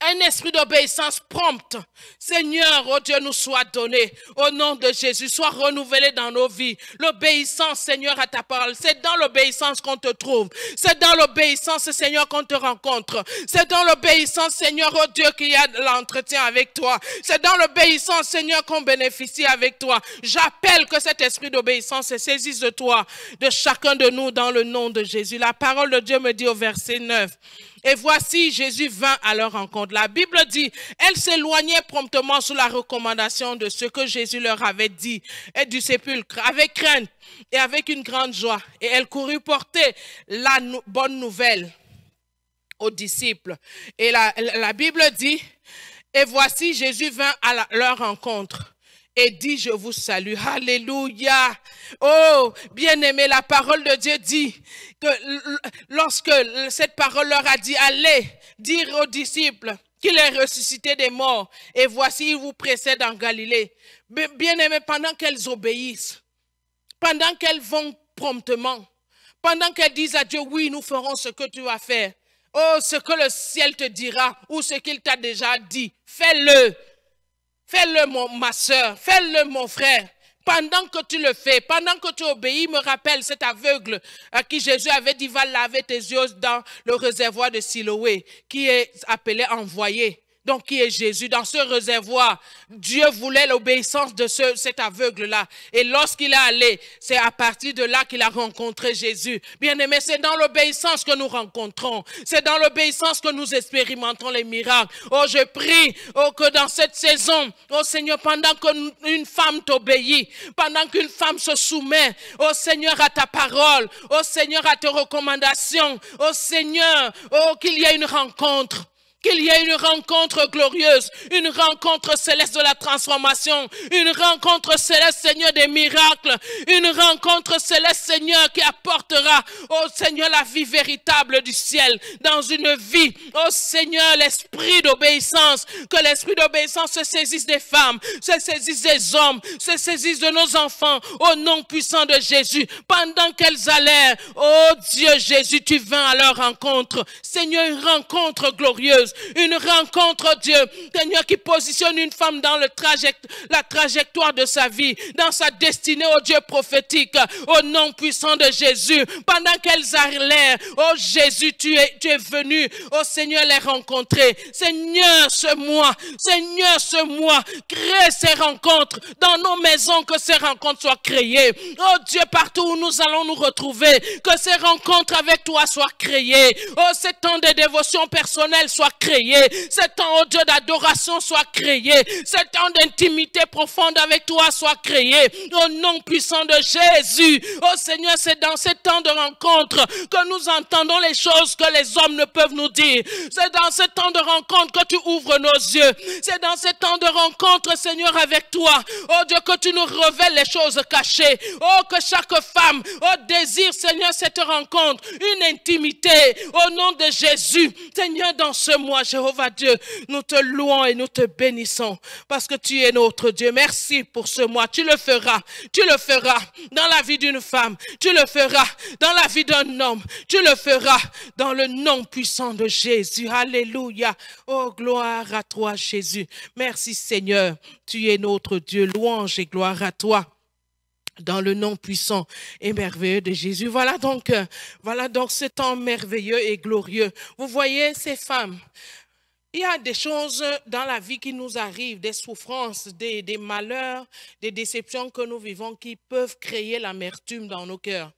un esprit d'obéissance prompte, Seigneur, oh Dieu, nous soit donné. Au nom de Jésus, soit renouvelé dans nos vies. L'obéissance, Seigneur, à ta parole. C'est dans l'obéissance qu'on te trouve. C'est dans l'obéissance, Seigneur, qu'on te rencontre. C'est dans l'obéissance, Seigneur, oh Dieu, qu'il y a de l'entretien avec toi. C'est dans l'obéissance, Seigneur, qu'on bénéficie avec toi. J'appelle que cet esprit d'obéissance se saisisse de toi, de chacun de nous, dans le nom de Jésus. La parole de Dieu me dit au verset 9. Et voici, Jésus vint à leur rencontre. La Bible dit, elles s'éloignaient promptement sous la recommandation de ce que Jésus leur avait dit et du sépulcre, avec crainte et avec une grande joie. Et elles coururent porter la bonne nouvelle aux disciples. Et la Bible dit, et voici, Jésus vint à leur rencontre. Et dit, je vous salue. Alléluia. Oh, bien-aimé, la parole de Dieu dit que lorsque cette parole leur a dit, allez dire aux disciples qu'il est ressuscité des morts. Et voici, il vous précède en Galilée. Bien-aimé, pendant qu'elles obéissent, pendant qu'elles vont promptement, pendant qu'elles disent à Dieu, oui, nous ferons ce que tu vas faire. Oh, ce que le ciel te dira ou ce qu'il t'a déjà dit, fais-le. Fais-le, ma soeur, fais-le, mon frère. Pendant que tu le fais, pendant que tu obéis, me rappelle cet aveugle à qui Jésus avait dit, va laver tes yeux dans le réservoir de Siloé, qui est appelé envoyé. Donc, qui est Jésus? Dans ce réservoir, Dieu voulait l'obéissance de cet aveugle-là. Et lorsqu'il est allé, c'est à partir de là qu'il a rencontré Jésus. Bien-aimé, c'est dans l'obéissance que nous rencontrons. C'est dans l'obéissance que nous expérimentons les miracles. Oh, je prie que dans cette saison, oh Seigneur, pendant qu'une femme t'obéit, pendant qu'une femme se soumet, oh Seigneur, à ta parole, oh Seigneur, à tes recommandations, oh Seigneur, oh qu'il y ait une rencontre. Qu'il y ait une rencontre glorieuse, une rencontre céleste de la transformation, une rencontre céleste, Seigneur, des miracles, une rencontre céleste, Seigneur, qui apportera, oh Seigneur, la vie véritable du ciel dans une vie. Oh Seigneur, l'esprit d'obéissance, que l'esprit d'obéissance se saisisse des femmes, se saisisse des hommes, se saisisse de nos enfants, au nom puissant de Jésus. Pendant qu'elles allèrent, oh Dieu Jésus, tu vins à leur rencontre. Seigneur, une rencontre glorieuse. Une rencontre, Dieu, Seigneur, qui positionne une femme dans la trajectoire de sa vie, dans sa destinée, oh Dieu prophétique, au nom puissant de Jésus. Pendant qu'elles allaient, oh Jésus, tu es venu, oh Seigneur, les rencontrer. Seigneur, ce mois, crée ces rencontres dans nos maisons, que ces rencontres soient créées. Oh Dieu, partout où nous allons nous retrouver, que ces rencontres avec toi soient créées. Oh, ce temps de dévotion personnelle soit créé, ce temps, oh Dieu, d'adoration soit créé, ce temps d'intimité profonde avec toi soit créé, au nom puissant de Jésus. Oh Seigneur, c'est dans ce temps de rencontre que nous entendons les choses que les hommes ne peuvent nous dire. C'est dans ce temps de rencontre que tu ouvres nos yeux. C'est dans ce temps de rencontre, Seigneur, avec toi, oh Dieu, que tu nous révèles les choses cachées. Oh, que chaque femme, oh, désire, Seigneur, cette rencontre, une intimité, au nom de Jésus. Seigneur, dans ce mois, Jéhovah Dieu, nous te louons et nous te bénissons parce que tu es notre Dieu. Merci pour ce mois. Tu le feras dans la vie d'une femme. Tu le feras dans la vie d'un homme. Tu le feras dans le nom puissant de Jésus. Alléluia. Oh, gloire à toi, Jésus. Merci, Seigneur. Tu es notre Dieu. Louange et gloire à toi. Dans le nom puissant et merveilleux de Jésus. Voilà donc ce temps merveilleux et glorieux. Vous voyez ces femmes, il y a des choses dans la vie qui nous arrivent, des souffrances, des malheurs, des déceptions que nous vivons qui peuvent créer l'amertume dans nos cœurs.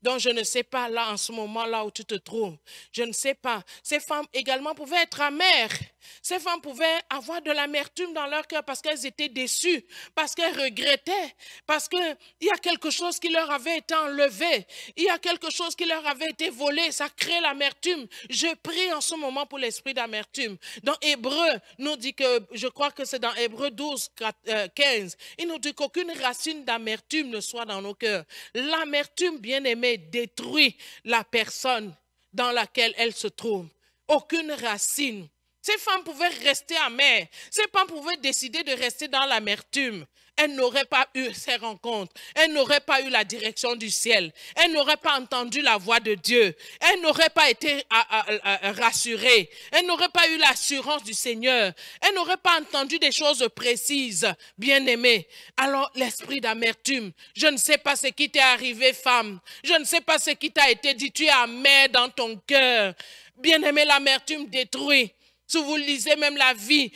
Donc, je ne sais pas là, en ce moment, là où tu te trouves, je ne sais pas. Ces femmes également pouvaient être amères. Ces femmes pouvaient avoir de l'amertume dans leur cœur parce qu'elles étaient déçues, parce qu'elles regrettaient, parce qu'il y a quelque chose qui leur avait été enlevé, il y a quelque chose qui leur avait été volé, ça crée l'amertume. Je prie en ce moment pour l'esprit d'amertume. Dans Hébreu, nous dit que, je crois que c'est dans Hébreu 12, 15, il nous dit qu'aucune racine d'amertume ne soit dans nos cœurs. L'amertume, bien aimée, détruit la personne dans laquelle elle se trouve. Aucune racine. Ces femmes pouvaient rester amères. Ces femmes pouvaient décider de rester dans l'amertume. Elles n'auraient pas eu ces rencontres. Elles n'auraient pas eu la direction du ciel. Elles n'auraient pas entendu la voix de Dieu. Elles n'auraient pas été rassurées. Elles n'auraient pas eu l'assurance du Seigneur. Elles n'auraient pas entendu des choses précises, bien-aimées. Alors, l'esprit d'amertume, je ne sais pas ce qui t'est arrivé, femme. Je ne sais pas ce qui t'a été dit. Tu es amère dans ton cœur. Bien-aimé, l'amertume détruit. Si vous lisez même la vie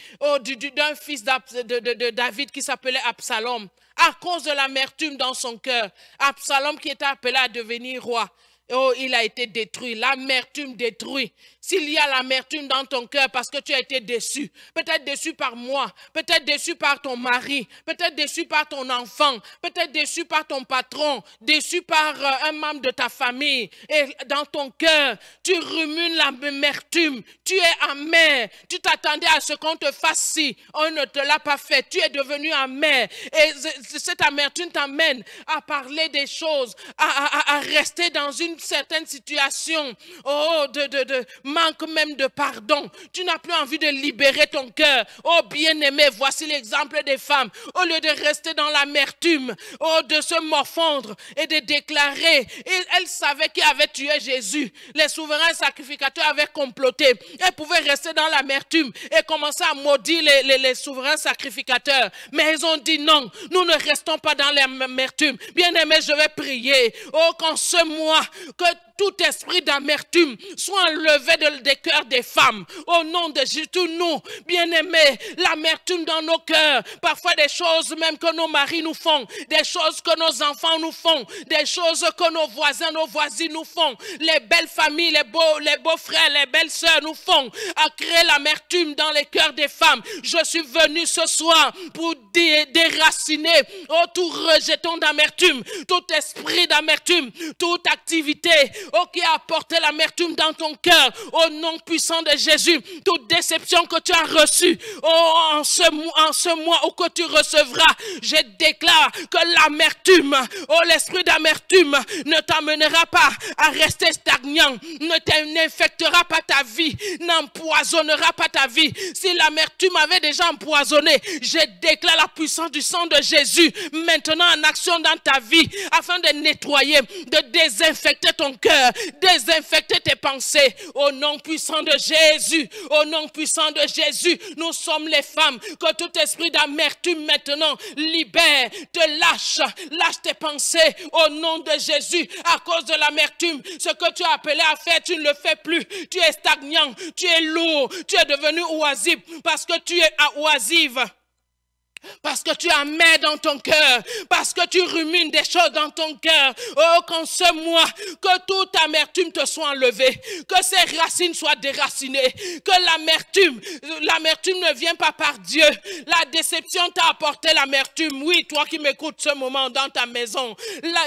d'un fils de David qui s'appelait Absalom, à cause de l'amertume dans son cœur, Absalom qui était appelé à devenir roi, oh, il a été détruit. L'amertume détruit. S'il y a l'amertume dans ton cœur parce que tu as été déçu, peut-être déçu par moi, peut-être déçu par ton mari, peut-être déçu par ton enfant, peut-être déçu par ton patron, déçu par un membre de ta famille, et dans ton cœur, tu rumines l'amertume, tu es amer, tu t'attendais à ce qu'on te fasse si, on ne te l'a pas fait, tu es devenu amer, et cette amertume t'amène à parler des choses, à rester dans une certaine situation, oh, de manque même de pardon. Tu n'as plus envie de libérer ton cœur. Oh bien-aimé, voici l'exemple des femmes. Au lieu de rester dans l'amertume, oh, de se morfondre et de déclarer. Et elles savaient qui avait tué Jésus. Les souverains sacrificateurs avaient comploté. Elles pouvaient rester dans l'amertume et commencer à maudire les souverains sacrificateurs. Mais ils ont dit non, nous ne restons pas dans l'amertume. Bien-aimé, je vais prier. Oh, qu'en ce mois, que tout esprit d'amertume soit enlevé des cœurs des femmes. Au nom de Jésus, nous, bien-aimés, l'amertume dans nos cœurs, parfois des choses même que nos maris nous font, des choses que nos enfants nous font, des choses que nos voisins, nos voisines nous font, les belles familles, les beaux frères, les belles sœurs nous font, à créer l'amertume dans les cœurs des femmes. Je suis venu ce soir pour déraciner, tout rejeton d'amertume, tout esprit d'amertume, toute activité, qui a apporté l'amertume dans ton cœur, au nom puissant de Jésus, toute déception que tu as reçue, en ce mois où que tu recevras, je déclare que l'amertume, l'esprit d'amertume ne t'amènera pas à rester stagnant, n'infectera pas ta vie, n'empoisonnera pas ta vie. Si l'amertume avait déjà empoisonné, je déclare la puissance du sang de Jésus maintenant en action dans ta vie, afin de nettoyer, de désinfecter ton cœur, désinfecter tes pensées, au nom puissant de Jésus, au nom puissant de Jésus. Nous sommes les femmes, que tout esprit d'amertume maintenant libère, te lâche tes pensées, au nom de Jésus. À cause de l'amertume, ce que tu as appelé à faire, tu ne le fais plus. Tu es stagnant, tu es lourd, tu es devenu oisif, parce que tu es oisive. Parce que tu as amer dans ton cœur, parce que tu rumines des choses dans ton cœur. Oh, qu'en ce mois, que toute amertume te soit enlevée, que ces racines soient déracinées, que l'amertume ne vient pas par Dieu. La déception t'a apporté l'amertume. Oui, toi qui m'écoutes ce moment dans ta maison,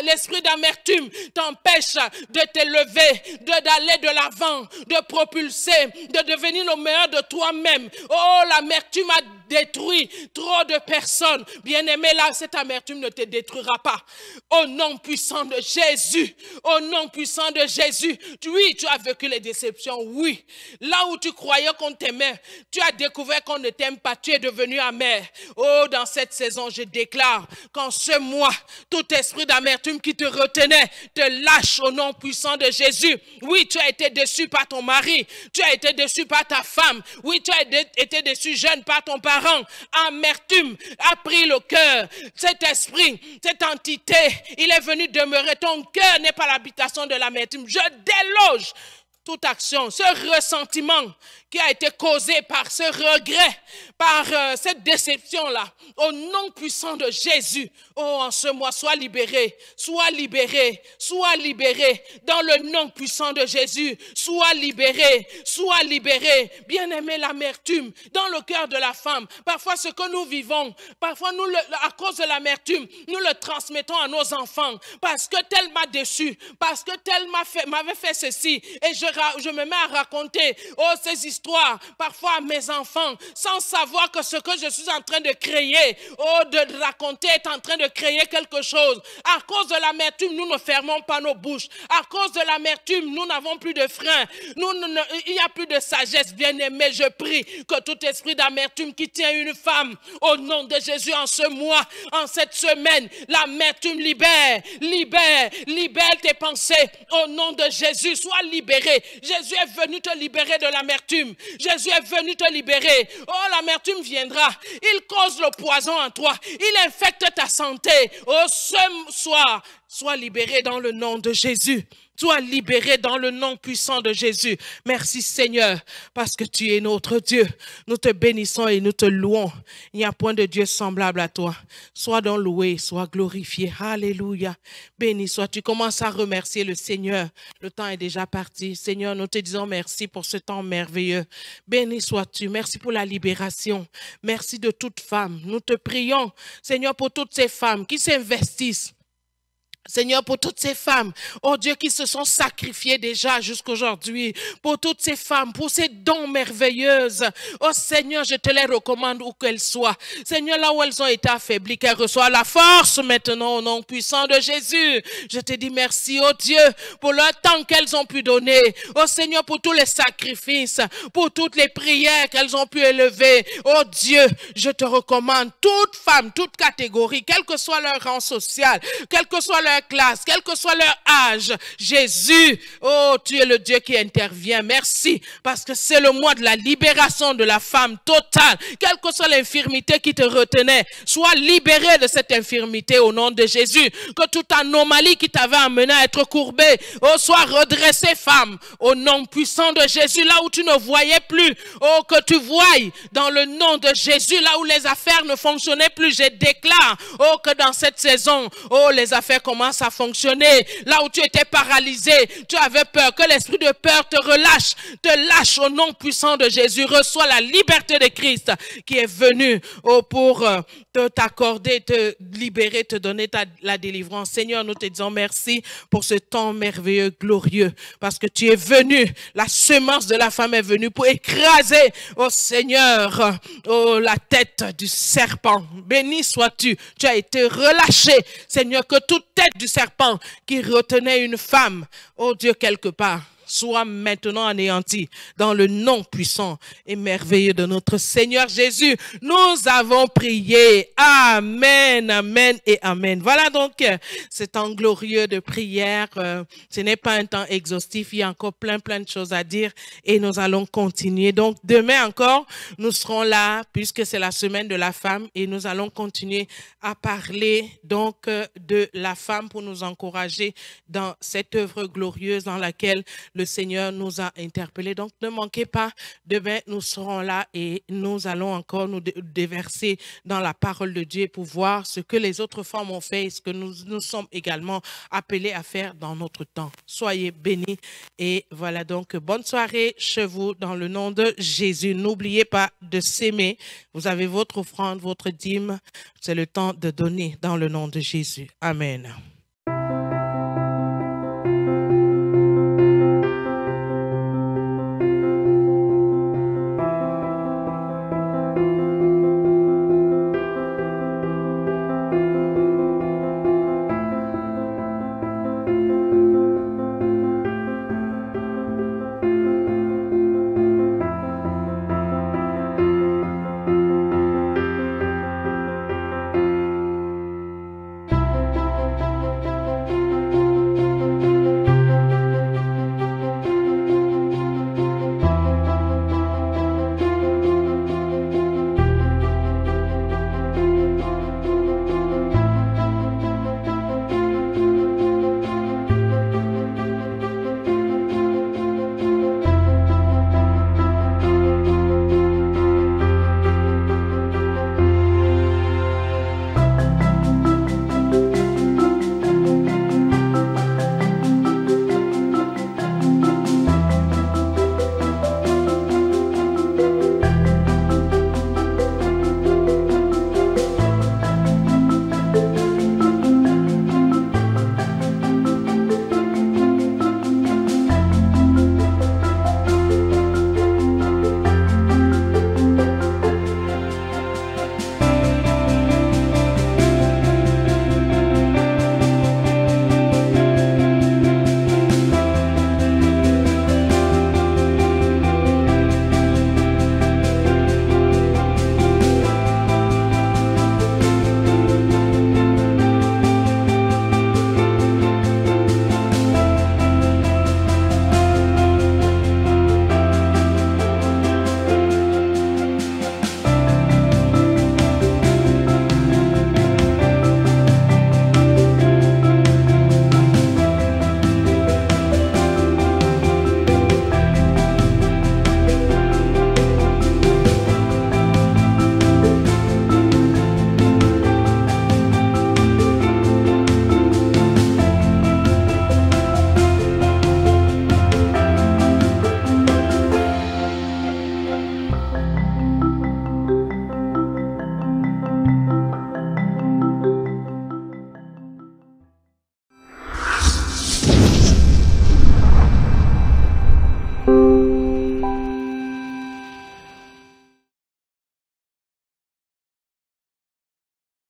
l'esprit d'amertume t'empêche de t'élever, d'aller de l'avant, de propulser, de devenir le meilleur de toi-même. Oh, l'amertume a détruit trop de personnes. Bien-aimé, là, cette amertume ne te détruira pas. Au nom puissant de Jésus, au nom puissant de Jésus. Oui, tu as vécu les déceptions, oui. Là où tu croyais qu'on t'aimait, tu as découvert qu'on ne t'aime pas, tu es devenu amer. Oh, dans cette saison, je déclare qu'en ce mois, tout esprit d'amertume qui te retenait, te lâche au nom puissant de Jésus. Oui, tu as été déçu par ton mari, tu as été déçu par ta femme, oui, tu as été déçu jeune par ton parent. Amertume a pris le cœur. Cet esprit, cette entité, il est venu demeurer. Ton cœur n'est pas l'habitation de l'amertume. Je déloge toute action, ce ressentiment qui a été causé par ce regret, par cette déception-là, au nom puissant de Jésus. Oh, en ce mois, sois libéré, sois libéré, sois libéré, dans le nom puissant de Jésus, sois libéré, sois libéré. Bien-aimé, l'amertume dans le cœur de la femme, parfois ce que nous vivons, parfois nous, à cause de l'amertume, nous le transmettons à nos enfants, parce que tel m'a déçu, parce que tel m'avait fait ceci, et je me mets à raconter ces histoires, parfois à mes enfants, sans savoir que ce que je suis en train de créer, de raconter, est en train de créer quelque chose. À cause de l'amertume, nous ne fermons pas nos bouches. À cause de l'amertume, nous n'avons plus de frein. Il n'y a plus de sagesse. Bien-aimé, je prie que tout esprit d'amertume qui tient une femme, au nom de Jésus, en ce mois, en cette semaine, l'amertume libère tes pensées. Au nom de Jésus, sois libéré. Jésus est venu te libérer de l'amertume. Jésus est venu te libérer. Oh, l'amertume viendra. Il cause le poison en toi. Il infecte ta santé. Oh, ce soir, sois libéré dans le nom de Jésus. Sois libéré dans le nom puissant de Jésus. Merci Seigneur, parce que tu es notre Dieu. Nous te bénissons et nous te louons. Il n'y a point de Dieu semblable à toi. Sois donc loué, sois glorifié. Alléluia. Béni sois. Tu commences à remercier le Seigneur. Le temps est déjà parti. Seigneur, nous te disons merci pour ce temps merveilleux. Béni sois-tu. Merci pour la libération. Merci de toute femme. Nous te prions, Seigneur, pour toutes ces femmes qui s'investissent. Seigneur, pour toutes ces femmes, oh Dieu, qui se sont sacrifiées déjà jusqu'aujourd'hui, pour toutes ces femmes, pour ces dons merveilleuses, oh Seigneur, je te les recommande où qu'elles soient. Seigneur, là où elles ont été affaiblies, qu'elles reçoivent la force maintenant au nom puissant de Jésus. Je te dis merci, oh Dieu, pour le temps qu'elles ont pu donner. Oh Seigneur, pour tous les sacrifices, pour toutes les prières qu'elles ont pu élever. Oh Dieu, je te recommande toute femme, toute catégorie, quel que soit leur rang social, quel que soit leur leur classe, quel que soit leur âge. Jésus, oh, tu es le Dieu qui intervient. Merci, parce que c'est le mois de la libération de la femme totale. Quelle que soit l'infirmité qui te retenait, sois libéré de cette infirmité au nom de Jésus. Que toute anomalie qui t'avait amené à être courbée, oh, soit redressée, femme, au nom puissant de Jésus. Là où tu ne voyais plus, oh, que tu voies dans le nom de Jésus. Là où les affaires ne fonctionnaient plus, je déclare, oh, que dans cette saison, oh, les affaires commencent à fonctionner. Là où tu étais paralysé, tu avais peur, que l'esprit de peur te relâche, te lâche au nom puissant de Jésus. Reçois la liberté de Christ qui est venu, oh, pour t'accorder, te libérer, te donner la délivrance. Seigneur, nous te disons merci pour ce temps merveilleux, glorieux, parce que tu es venu, la semence de la femme est venue pour écraser, oh Seigneur, oh, la tête du serpent. Béni sois-tu, tu as été relâché, Seigneur, que toute tête du serpent qui retenait une femme, oh Dieu, quelque part, soit maintenant anéanti dans le nom puissant et merveilleux de notre Seigneur Jésus. Nous avons prié. Amen, amen et amen. Voilà donc ce temps glorieux de prière. Ce n'est pas un temps exhaustif. Il y a encore plein de choses à dire et nous allons continuer. Donc demain encore, nous serons là puisque c'est la semaine de la femme et nous allons continuer à parler donc de la femme pour nous encourager dans cette œuvre glorieuse dans laquelle le Seigneur nous a interpellés. Donc, ne manquez pas, demain, nous serons là et nous allons encore nous déverser dans la parole de Dieu pour voir ce que les autres femmes ont fait et ce que nous sommes également appelés à faire dans notre temps. Soyez bénis et voilà donc, bonne soirée chez vous dans le nom de Jésus. N'oubliez pas de s'aimer. Vous avez votre offrande, votre dîme. C'est le temps de donner dans le nom de Jésus. Amen.